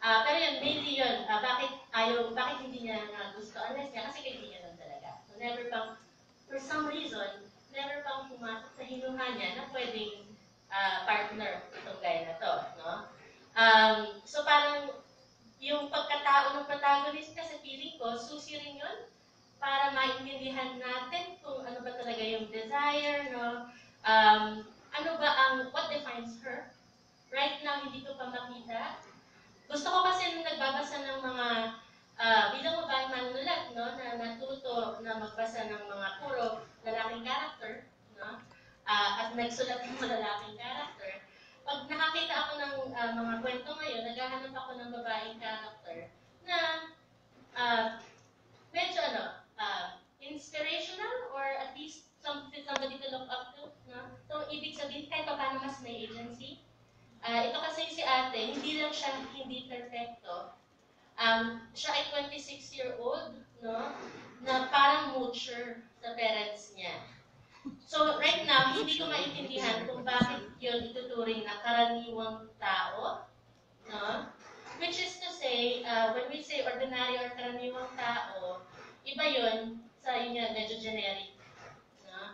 Pero yun, mainly yun, bakit hindi niya gusto? Unless niya, kasi kaibigan lang talaga. So never pang, for some reason, never pang pumasok sa hinuha niya na pwedeng partner itong guy na to, no? So parang, yung pagkatao ng protagonist kasi feeling ko, susi rin yun para maintindihan natin kung ano ba talaga yung desire, no? Ano ba what defines her? Right now, hindi ko pa makita. Gusto ko kasi nung nagbabasa ng mga, bilang babaeng manunulat, no? Na natuto na magbasa ng mga puro lalaking character, no? At nagsulat ng mga lalaking character. Pag nakakita ako ng mga kwento ngayon, naghahanap ako ng babaeng character na medyo inspirational or at least somebody to look up to. No? So, ibig sabihin, kahit pa paano mas may agency. Ito kasi si ate, hindi lang siya hindi perfecto. Siya ay 26-year-old, no? Na parang moocher sa parents niya. So, right now, hindi ko maintindihan kung bakit yun ituturing na karaniwang tao, no? Which is to say, when we say ordinary or karaniwang tao, iba yun sa yun yan, medyo generic. No?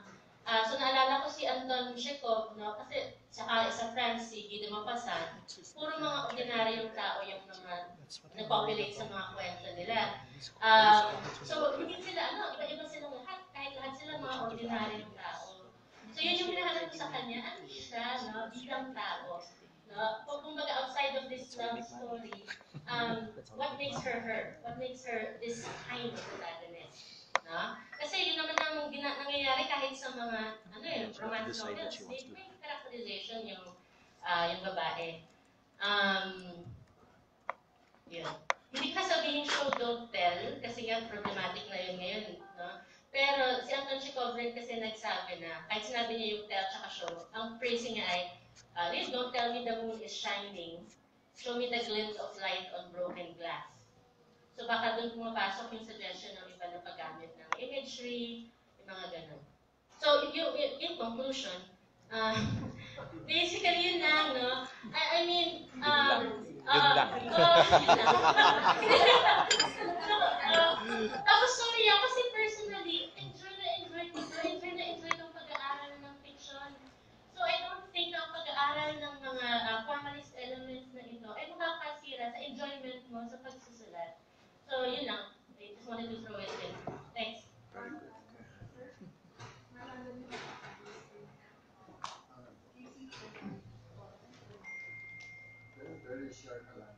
So, naalala ko si Anton Chekhov, no? Kasi saka sa France, si Guy de Maupassant, puro mga ordinaryong tao yung mga nag-populate sa mga kwento nila. So, hindi sila, iba-iba silang lahat, kahit lahat sila mga ordinaryong tao. So, yun yung hinahanap ko sa kanya, ano siya, no? Bilang tao. No? Kumbaga, outside of this love story, what makes her her? What makes her this kind of protagonist? No? Kasi yun naman ang nangyayari kahit sa mga romance novels. May characterization yung babae. Yun. Hindi ka sabihin show, don't tell, kasi nga problematic na yun ngayon. No? Pero si Anton Chekhov rin kasi nagsabi na, kahit sinabi niya yung tell tsaka show, ang phrasing niya ay, please don't tell me the moon is shining, show me the glint of light on broken glass. So baka doon pumapasok yung suggestion ng iba na paggamit ng imagery, yung mga ganun. So in conclusion, basically yun lang, no? I mean, tapos sorry kasi personally, enjoy na enjoy ng pag-aaral ng fiction. So I don't think na ang pag-aaral ng mga formalist elements na ito ay makakasira sa enjoyment mo sa pagsusulat. So, yun lang. I just wanted to throw it in. Thanks. Very short one.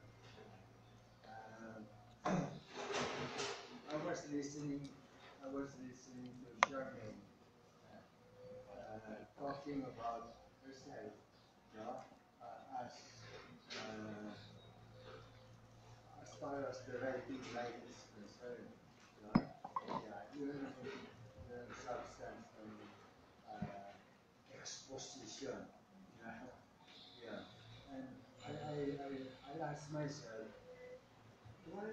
I was listening to Charmaine talking about herself, as far as the writing life is concerned, even the substance and exposition. And I asked myself, why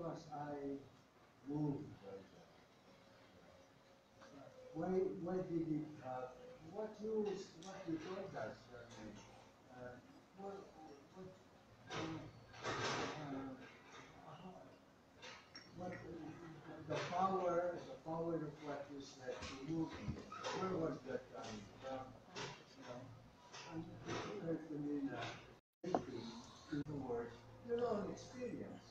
was I moved by that? Why did it have what you told us? What the power of what you said to move me? Where was that coming from? And it occurred to me that in the words your own experience.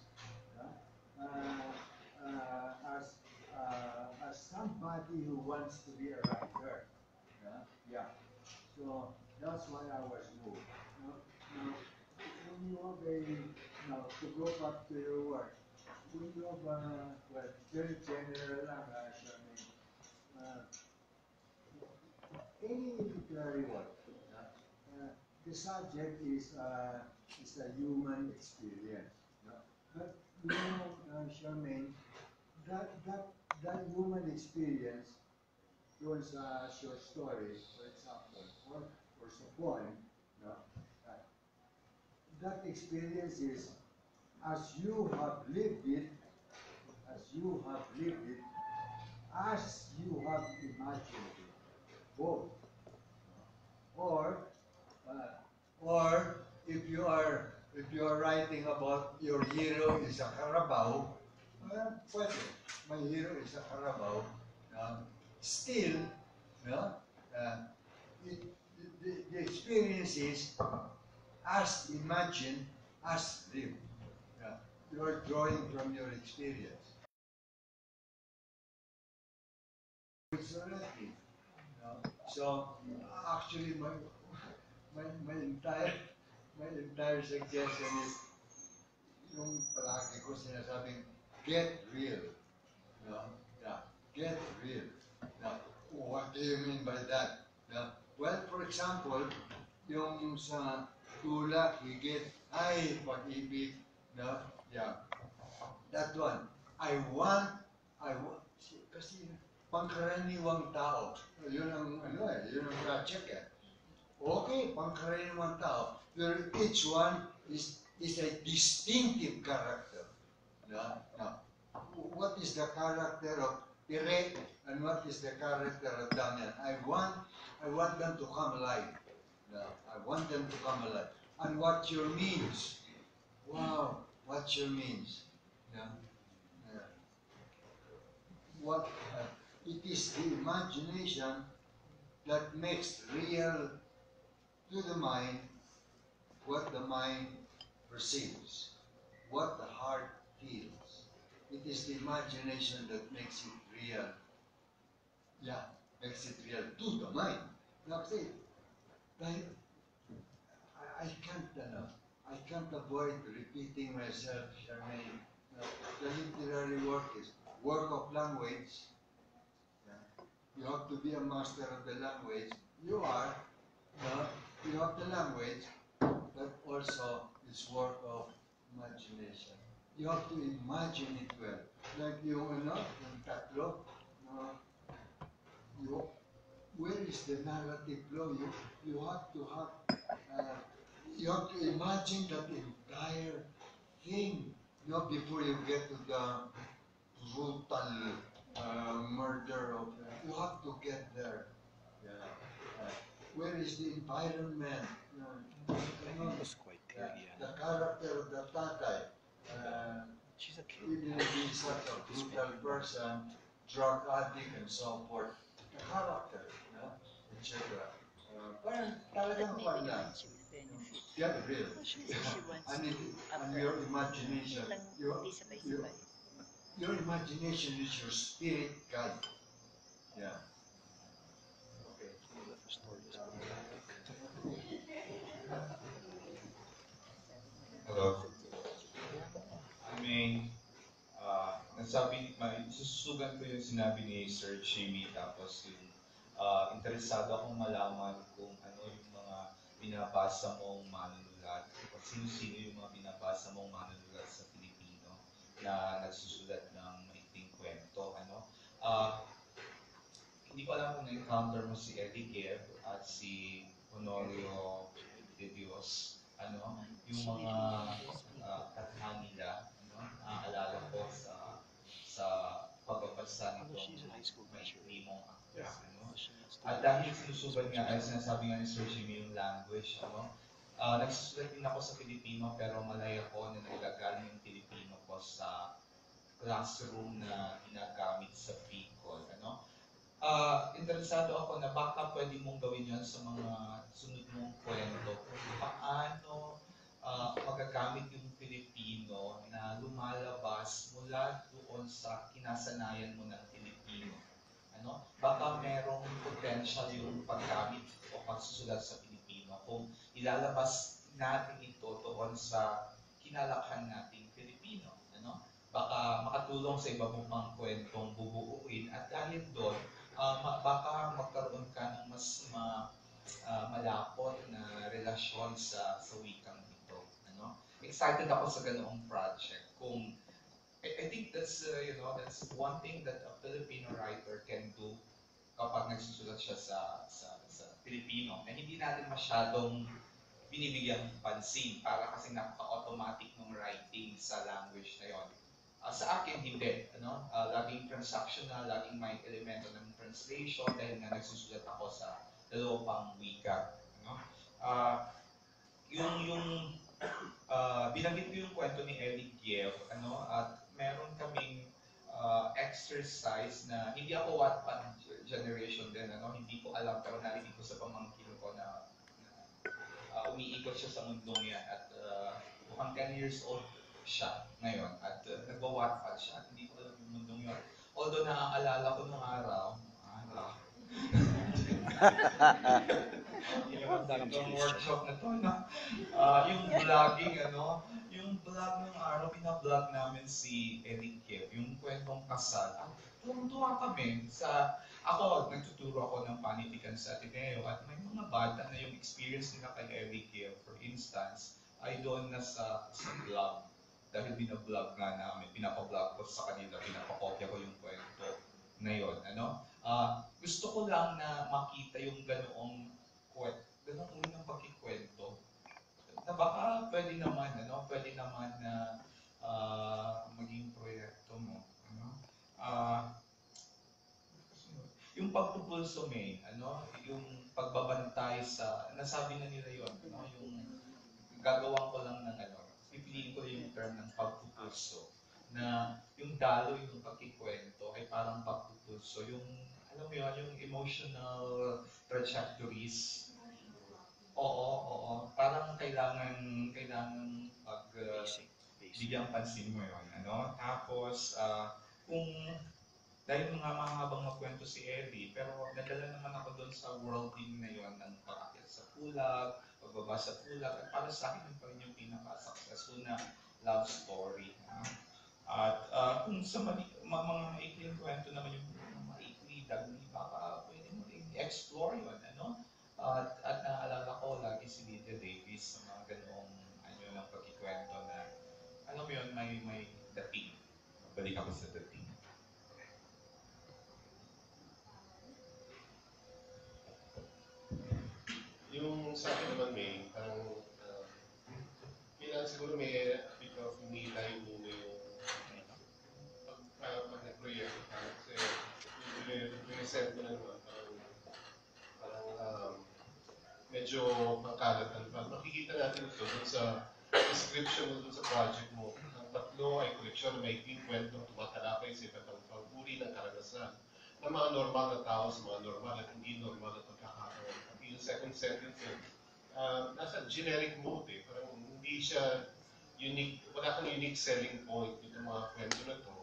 As somebody who wants to be a writer. So that's why I was moved. Now when you obey, to go back to your work, well, very general lang, any literary work, the subject is a human experience. But you know, Charmaine, that human experience, was a short story, for example, or a poem, that experience is as you have lived it, as you have lived it, as you have imagined it, both. Or if you are writing about your hero is a Carabao, pwede. My hero is a Carabao. Still, the experience is as imagined, as lived. You are drawing from your experience. It's relative. So actually, my entire suggestion is yung palagi ko sinasabing get real. Get real. What do you mean by that? Well, for example, yung sa tulak, higit, ay, pag-ibig, that one. I want, kasi pangkaraniwang tao, yun ang project eh. Okay, pangkaraniwang tao, where each one is a distinctive character. What is the character of Pirek and what is the character of Damian? I want them to come alive. I want them to come alive. And what your means? Wow, what your means? What it is the imagination that makes real to the mind what the mind perceives, what the heart feels. It is the imagination that makes it real. Makes it real to the mind. I can't avoid repeating myself, Charmaine. The literary work is work of language. You have to be a master of the language. You are. You have the language, but also it's work of imagination. You have to imagine it well. Like yung tatlo, where is the narrative flow? You have to imagine that entire thing, before you get to the brutal murder of. You have to get there. Where is the environment? The character of the tatay. Even if he's such a brutal person, drug addict, and so forth. The character, etc. Parang talagang wala. Get real. And your imagination. Your imagination is your spirit guide. Okay. Hello. Susugan ko yung sinabi ni Sir Jimmy, tapos yung interesado akong malaman kung ano yung mga binabasa mong manunulat, o sino-sino yung mga binabasa mong manunulat sa Pilipino na nagsusulat ng maikling kwento. Hindi ko alam kung na-encounter mo si Eddie Guerre at si Honorio de Dios. Yung mga katha nila, naaalala ko sa pagbabasa nitong maikli mong actress. At dahil sinusubat nga, ay sinasabi nga ni Sir Jimmy yung language, nagsusulat din ako sa Pilipino, pero malay ako na nagagaling yung Pilipino ko sa classroom na ginagamit sa Bicol. Interesado ako na baka pwede mong gawin yan sa mga sunod mong kwento. Paano magagamit yung Pilipino na lumalabas mula doon sa kinasanayan mo ng Pilipino. Baka merong potential yung paggamit o pagsusulat sa Pilipino kung ilalabas natin ito doon sa kinalakhan nating Pilipino. baka makatulong sa iba mong pang kwentong bubuuin at dahil doon, baka magkaroon ka ng mas malapot na relasyon sa wikang ito. Ano? Excited ako sa ganoong project. I think that's that's one thing that a Filipino writer can do kapag nagsusulat siya sa Filipino. Na hindi natin masyadong binibigyang pansin para kasi napaka-automatic ng writing sa language na yon. Sa akin, hindi. Laging transactional, laging may elemento ng translation dahil nga nagsusulat ako sa dalawang wika. Binanggit ko yung kwento ni Ellie Kiev, at meron kaming exercise na hindi ako Wattpad generation din, hindi ko alam pero narinig ko sa pamangkin ko na umiikot siya sa mundong yan at mukhang 10 years old siya ngayon at nagwa-Wattpad siya at hindi ko alam yung mundong yun. Although naaalala ko nung araw, yung workshop na to, yung vlogging, yung vlog ng araw, pina-vlog namin si Ellie Kiev, yung kwentong kasal. At tuwa kami ako, nagtuturo ako ng panitikan sa Ateneo at may mga bata na yung experience nila kay Ellie Kiev, for instance, ay doon na sa vlog. Dahil binablog nga namin, pinapablog ko sa kanila, pinapakopya ko yung kwento na yun. Gusto ko lang na makita yung ganoong uri ng pagkikwento. Na baka pwede naman na maging proyekto mo. Yung pagpupulso may, yung pagbabantay nasabi na nila yun, yung gagawan ko lang ng pipiliin ko yung term ng pagpupulso, na yung daloy ng pagkikwento ay parang pagpupulso, yung, alam mo yun, yung emotional trajectories. Oo, parang kailangan bigyang pansin mo yun, Tapos, kung dahil mga mahabang magkwento si Ellie, pero nadala naman ako doon sa worlding na yun ng pag-akit sa pulag, pagbaba sa pulag, at para sa akin yun pa rin yung pinaka-successful na love story. At kung sa mga maikling kwento naman yung maikli, dagli, baka pwede mo rin i-explore yun, At naalala ko lagi si Lydia Davis sa mga ganoong ng pagkikwento na, alam mo yun, may dating. Balik ako sa dating. Yung sa akin naman may, parang, kailangan siguro may a bit of me time muna yung pag nag-proyecto ka. Kasi yung mo na naman, parang medyo pangkalatan pa. Makikita natin ito dun sa description mo dun sa project mo. Ang tatlo ay koleksyon na may kwentong tumatalakay sa iba't ibang uri ng karanasan ng mga normal na tao sa mga normal at hindi normal na pagkakaroon. Yung second sentence, nasa generic mode parang hindi siya unique, wala kang unique selling point itong mga kwento na to.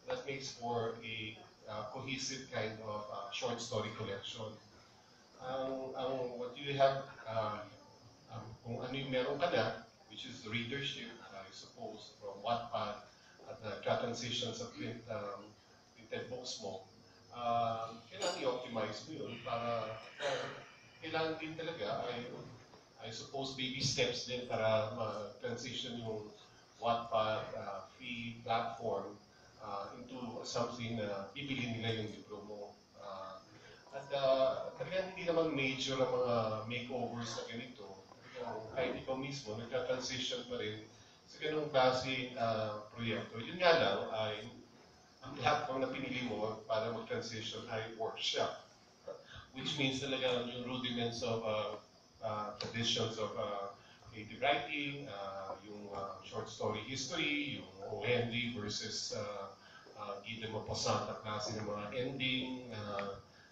That makes for a cohesive kind of short story collection. What you have, kung ano yung meron ka na, which is the readership, I suppose, from Wattpad at transition sa printed books mo, kailangan i-optimize mo yun para kailangan din talaga I suppose baby steps din para ma-transition yung Wattpad free platform into something na bibili nila yung libro mo. At talagang hindi naman major ang mga makeovers na ganito. Kahit ikaw mismo, nagka-transition pa rin sa ganung klase proyekto. Yun nga lang ay ang platform na pinili mo para mag-transition ay workshop. Which means talaga yung rudiments of traditions of creative writing, yung short story history, yung O. Henry versus Guy de Maupassant na klase ng mga ending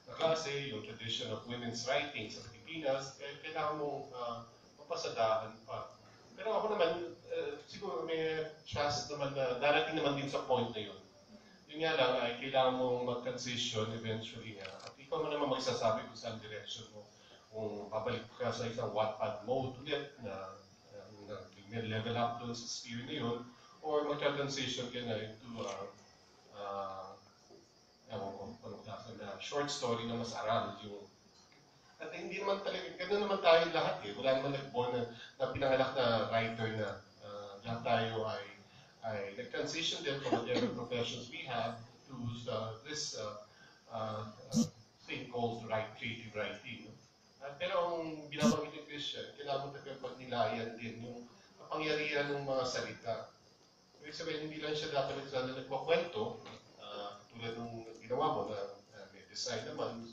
na klase, yung tradition of women's writing sa Pilipinas, kailangan mong mapasadahan pa. Pero ako naman, siguro may trust naman na darating naman din sa point na yun. Yun nga lang ay kailangan mong mag-transition eventually nga. At ikaw mo naman magsasabi kung saan direction mo. Kung babalik ka sa isang Wattpad mode ulit na level up doon sa sphere na yun, o or magta-transition ka na into ewan ko, anong klase na short story na mas aral yung at hindi naman talaga, gano'n naman tayo lahat eh. Wala naman nag-born na pinanganak na writer na lahat tayo ay nag-transition din from whatever professions we have to this thing called creative writing. Pero ang binabanggit ni Christian, kailangan mo talaga pagnilayan din yung kapangyarihan ng mga salita. Ibig sabihin, hindi lang siya dapat nagpakwento, tulad ng ginawa mo na may design naman,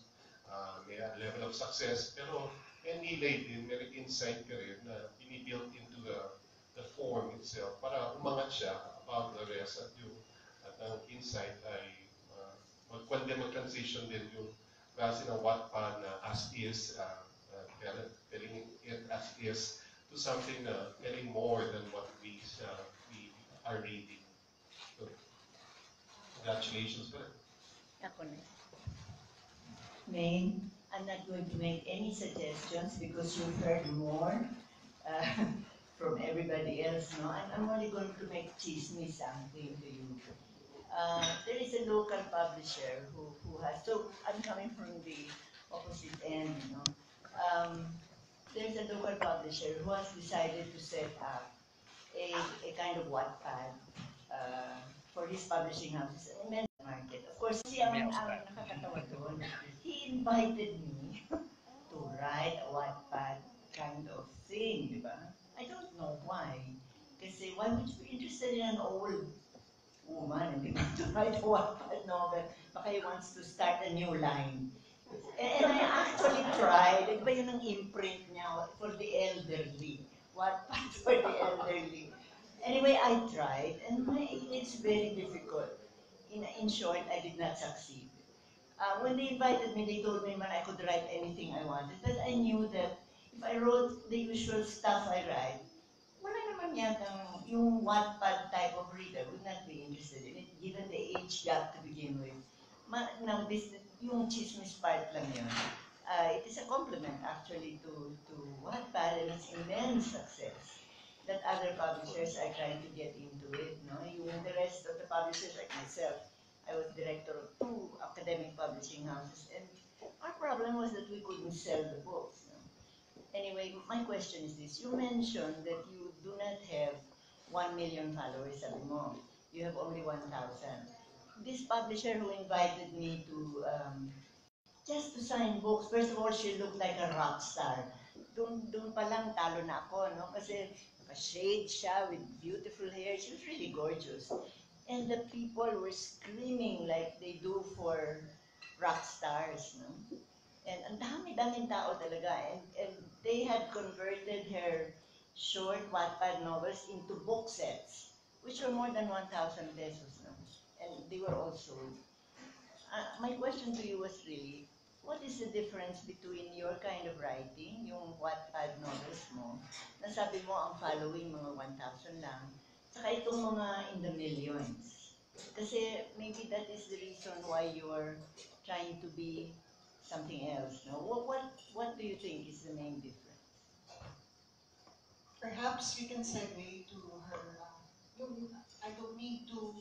may level of success, pero may nilay din, may insight ka rin na binibuilt into the form itself para umangat siya above the rest at ang insight ay mag-transition din yung klase ng Wattpad na as is, telling it as is to something telling more than what we are reading. So, congratulations for it. Ako na. Maine, I'm not going to make any suggestions because you've heard more from everybody else. No, I'm only going to make something to you. There is a local publisher who has, so I'm coming from the opposite end, you know. There's a local publisher who has decided to set up a kind of Wattpad for his publishing houses in the market. Of course, ang nakakatawa doon, he invited me to write a Wattpad kind of thing, di ba? I don't know why. Kasi why would you be interested in an old woman and to write a Wattpad novel? Baka he wants to start a new line. And I actually tried. Di ba yun ang imprint niya for the elderly? Wattpad for the elderly. Anyway, I tried, and it's very difficult. In short, I did not succeed. When they invited me, they told me man I could write anything I wanted, but I knew that if I wrote the usual stuff I write, wala naman yatang yung Wattpad type of reader would not be interested in it, given the age gap to begin with. Now, yung chismis part lang yun. It is a compliment actually to Wattpad and its immense success that other publishers are trying to get into it. No? The rest of the publishers like myself, I was director of 2 academic publishing houses, and our problem was that we couldn't sell the books. No? Anyway, my question is this. You mentioned that you do not have 1 million followers, sabi mo. You have only 1,000. This publisher who invited me to just to sign books, first of all, she looked like a rock star. Doon pa lang talo na ako, no? Kasi shade siya with beautiful hair. She was really gorgeous. And the people were screaming like they do for rock stars, no? And ang dami-daming tao talaga. And they had converted her short Wattpad novels into book sets, which were more than 1,000 pesos, no? And they were all sold. My question to you was really, what is the difference between your kind of writing, yung Wattpad novels mo, na sabi mo ang following mga 1,000 lang, saka itong mga in the millions? Kasi maybe that is the reason why you're trying to be something else. No? What do you think is the main difference? Perhaps we can segue to her. I don't need to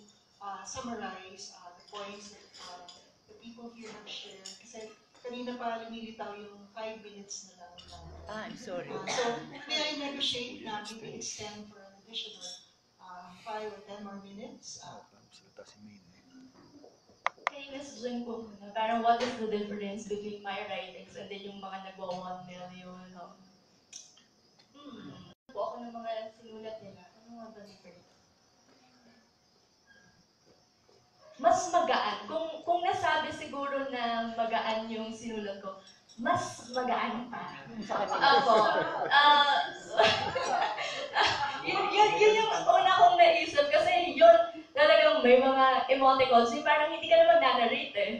summarize the points that the people here have shared. Kasi kanina pa lumilitaw yung 5 minutes na lang. I'm sorry. So, may I negotiate na maybe extend for an additional 5 or 10 more minutes? Hey, Ms. Jun po muna, parang what is the difference between my writings and then yung mga nagwa 1 million? Po ako ng mga sinulat nila. Ano nga ba difference? Mas magaan. Kung nasabi siguro na magaan yung sinulat ko, mas magaan pa. Ako. Yun yung una kong naisip kasi yun talagang may mga emoticons, yung parang hindi ka na mag-narrate eh.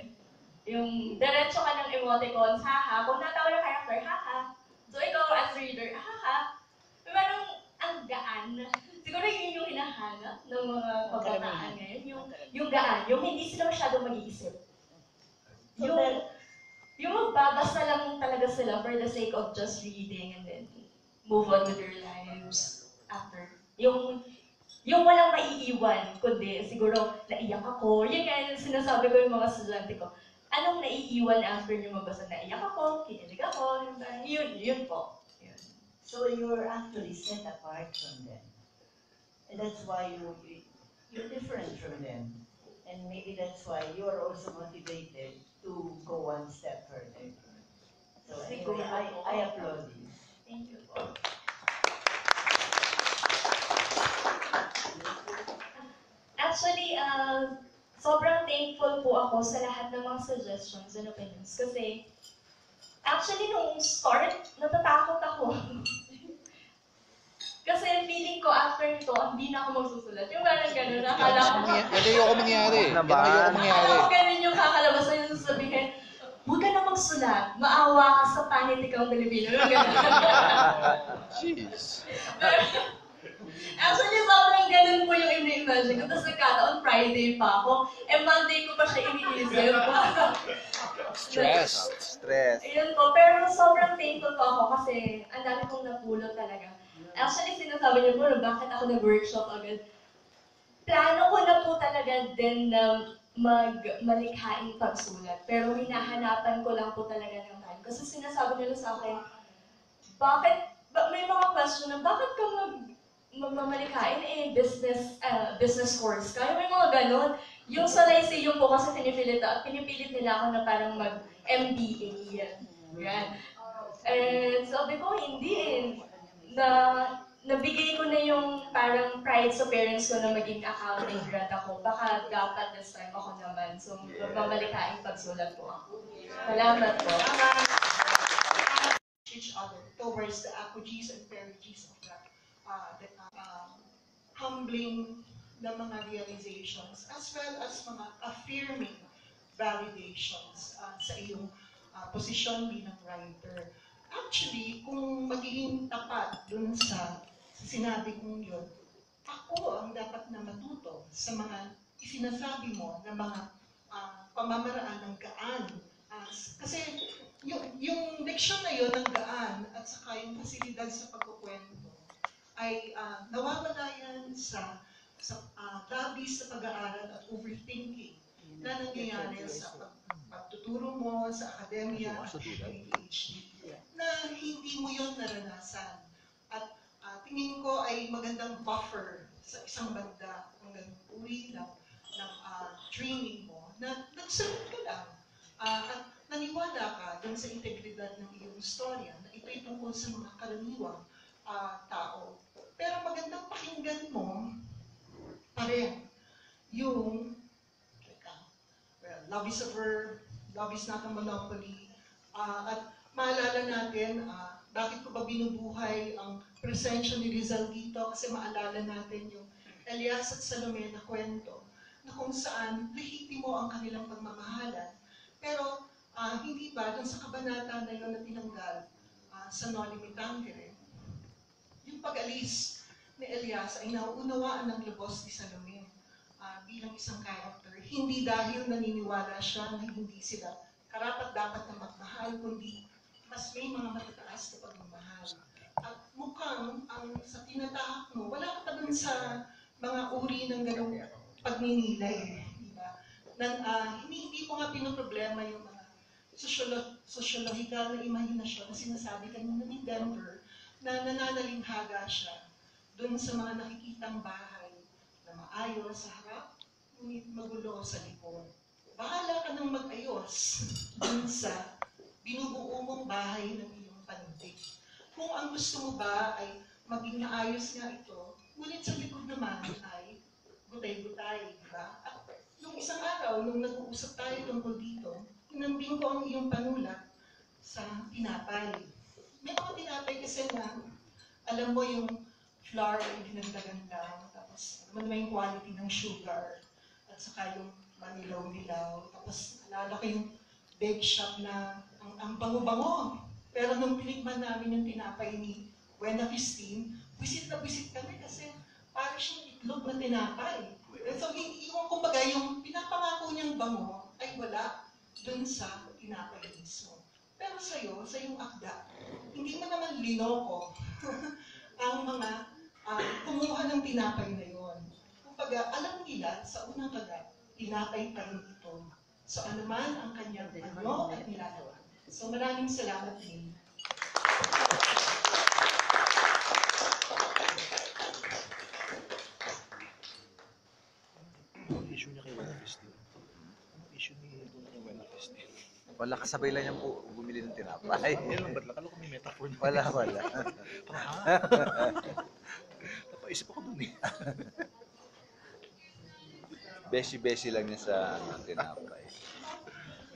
Yung diretso ka ng emoticons, haha. Kung natawa yung character, haha. So ikaw as reader, haha. Parang ang gaan. Siguro yun yung hinahanap ng mga kabataan ngayon. Yung gaan, yung hindi sila masyadong mag-iisip. Yung magbabasa lang talaga sila for the sake of just reading and then move on with their lives after. Yung yung walang maiiwan, kundi siguro naiyak ako. Yun nga yung sinasabi ko yung mga estudyante ko. Anong naiiwan after nyo mabasa? Naiyak ako, kinilig ako, yun po. Yun. So you're actually set apart from them. And that's why you're different from them. And maybe that's why you're also motivated to go one step further. So anyway, I applaud you. Thank you po. Actually, sobrang thankful po ako sa lahat ng mga suggestions and opinions. Kasi, actually, nung start, natatakot ako. Kasi feeling ko after nito, hindi na ako magsusulat. Yung parang gano'n, nakala ko. Yan ayoko mangyari. Akala ko gano'n yung kakalabas na yung sasabihin, huwag ka na magsulat, maawa ka sa panit ikaw Pilipino. Yung gano'n. Jeez. Actually, sobrang ganun po yung ini-imagine ko. Tapos nagkataon, Friday pa ako. Monday ko pa siya iniisip. Stress. Ayun po. Pero sobrang thankful po ako kasi ang dami kong napulot talaga. Actually, sinasabi niyo po, bakit ako nag-workshop agad? Plano ko na po talaga din na malikhaing pagsulat. Pero hinahanapan ko lang po talaga ng time. Kasi sinasabi nila sa akin, may mga question na, bakit ka magmamalikain business course ka? May mga ganon. Yung sa Lyceum po kasi pinipilit nila ako na parang mag-MBA. Yan. And sabi ko, hindi nabigay ko na yung parang pride sa parents ko na maging accounting grad ako. Baka dapat this time ako naman. So, magmamalikain pagsulat po ako. Salamat po. Each other towards the apogees and perigees of the humbling na mga realizations as well as mga affirming validations sa iyong posisyon bilang writer. Actually, kung magiging tapat dun sa sinabi kong yun, ako ang dapat na matuto sa mga isinasabi mo na mga pamamaraan ng gaan. Kasi yung leksyon na yun ng gaan at saka yung pasilidad sa pagkukwento ay nawawala yan sa labis sa pag-aaral at overthinking na nangyayari sa pagtuturo mo sa akademya at PhD na hindi mo yun naranasan. At tingin ko ay magandang buffer sa isang banda hanggang uwi ng training mo na nagsalit ka lang at naniwala ka dun sa integridad ng iyong storya na ito'y tungkol sa mga karaniwang tao. Pero magandang pakinggan mo pa rin yung love is a verb, love is not a monopoly, at maalala natin bakit ko ba binubuhay ang presensya ni Rizal dito kasi maalala natin yung Elias at Salome na kwento na kung saan lehitimo ang kanilang pagmamahalan. Pero hindi ba dun sa kabanata na yun na tinanggal sa Noli Me Tangere, yung pag-alis ni Elias ay nauunawaan ng lubos ni Salome bilang isang character. Hindi dahil naniniwala siya na hindi sila karapat-dapat na magmahal, kundi mas may mga matataas na pagmamahal. At mukhang sa tinatahak mo, wala ka pa dun sa mga uri ng ganong pagninilay. Diba? Hindi mo nga pinoproblema yung mga sosyologikal na imahinasyon na sinasabi kanina ni Denver na nananalinghaga siya dun sa mga nakikitang bahay na maayos sa harap, ngunit magulo sa likod. Bahala ka nang mag-ayos dun sa binubuo mong bahay ng iyong pandig. Kung ang gusto mo ba ay maging maayos nga ito, ngunit sa likod naman ay gutay-gutay, diba? At nung isang araw, nung nag-uusap tayo tungkol dito, hinambing ko ang iyong panulat sa tinapay. May mga tinapay kasi na, alam mo yung flour ay dinagdagan lang, tapos naman may quality ng sugar, at saka yung manilaw-nilaw, tapos alala ko yung bake shop na ang bango-bango. Pero nung tinikman namin yung tinapay ni Buena Christine, visit na visit kami kasi parang siyang itlog na tinapay. So, yung kumbaga, yung pinapangako niyang bango ay wala dun sa tinapay mismo. Pero sa'yo, sa iyong akda, hindi mo naman linoko ang mga kumuha ng tinapay na yon. kumbaga, alam nila sa unang kagat, tinapay pa rin ito. So ano man ang kanyang ano at nilalawa. So maraming salamat din. Issue niya kay Wena Christine. Issue ni Wena Christine. Wala, kasabay lang yan po bumili ng tinapay. Yan lang, ba't lang? Kala ko may metaphor na. Wala. Parang, napaisip ako dun eh. Beshi-beshi lang niya sa tinapay.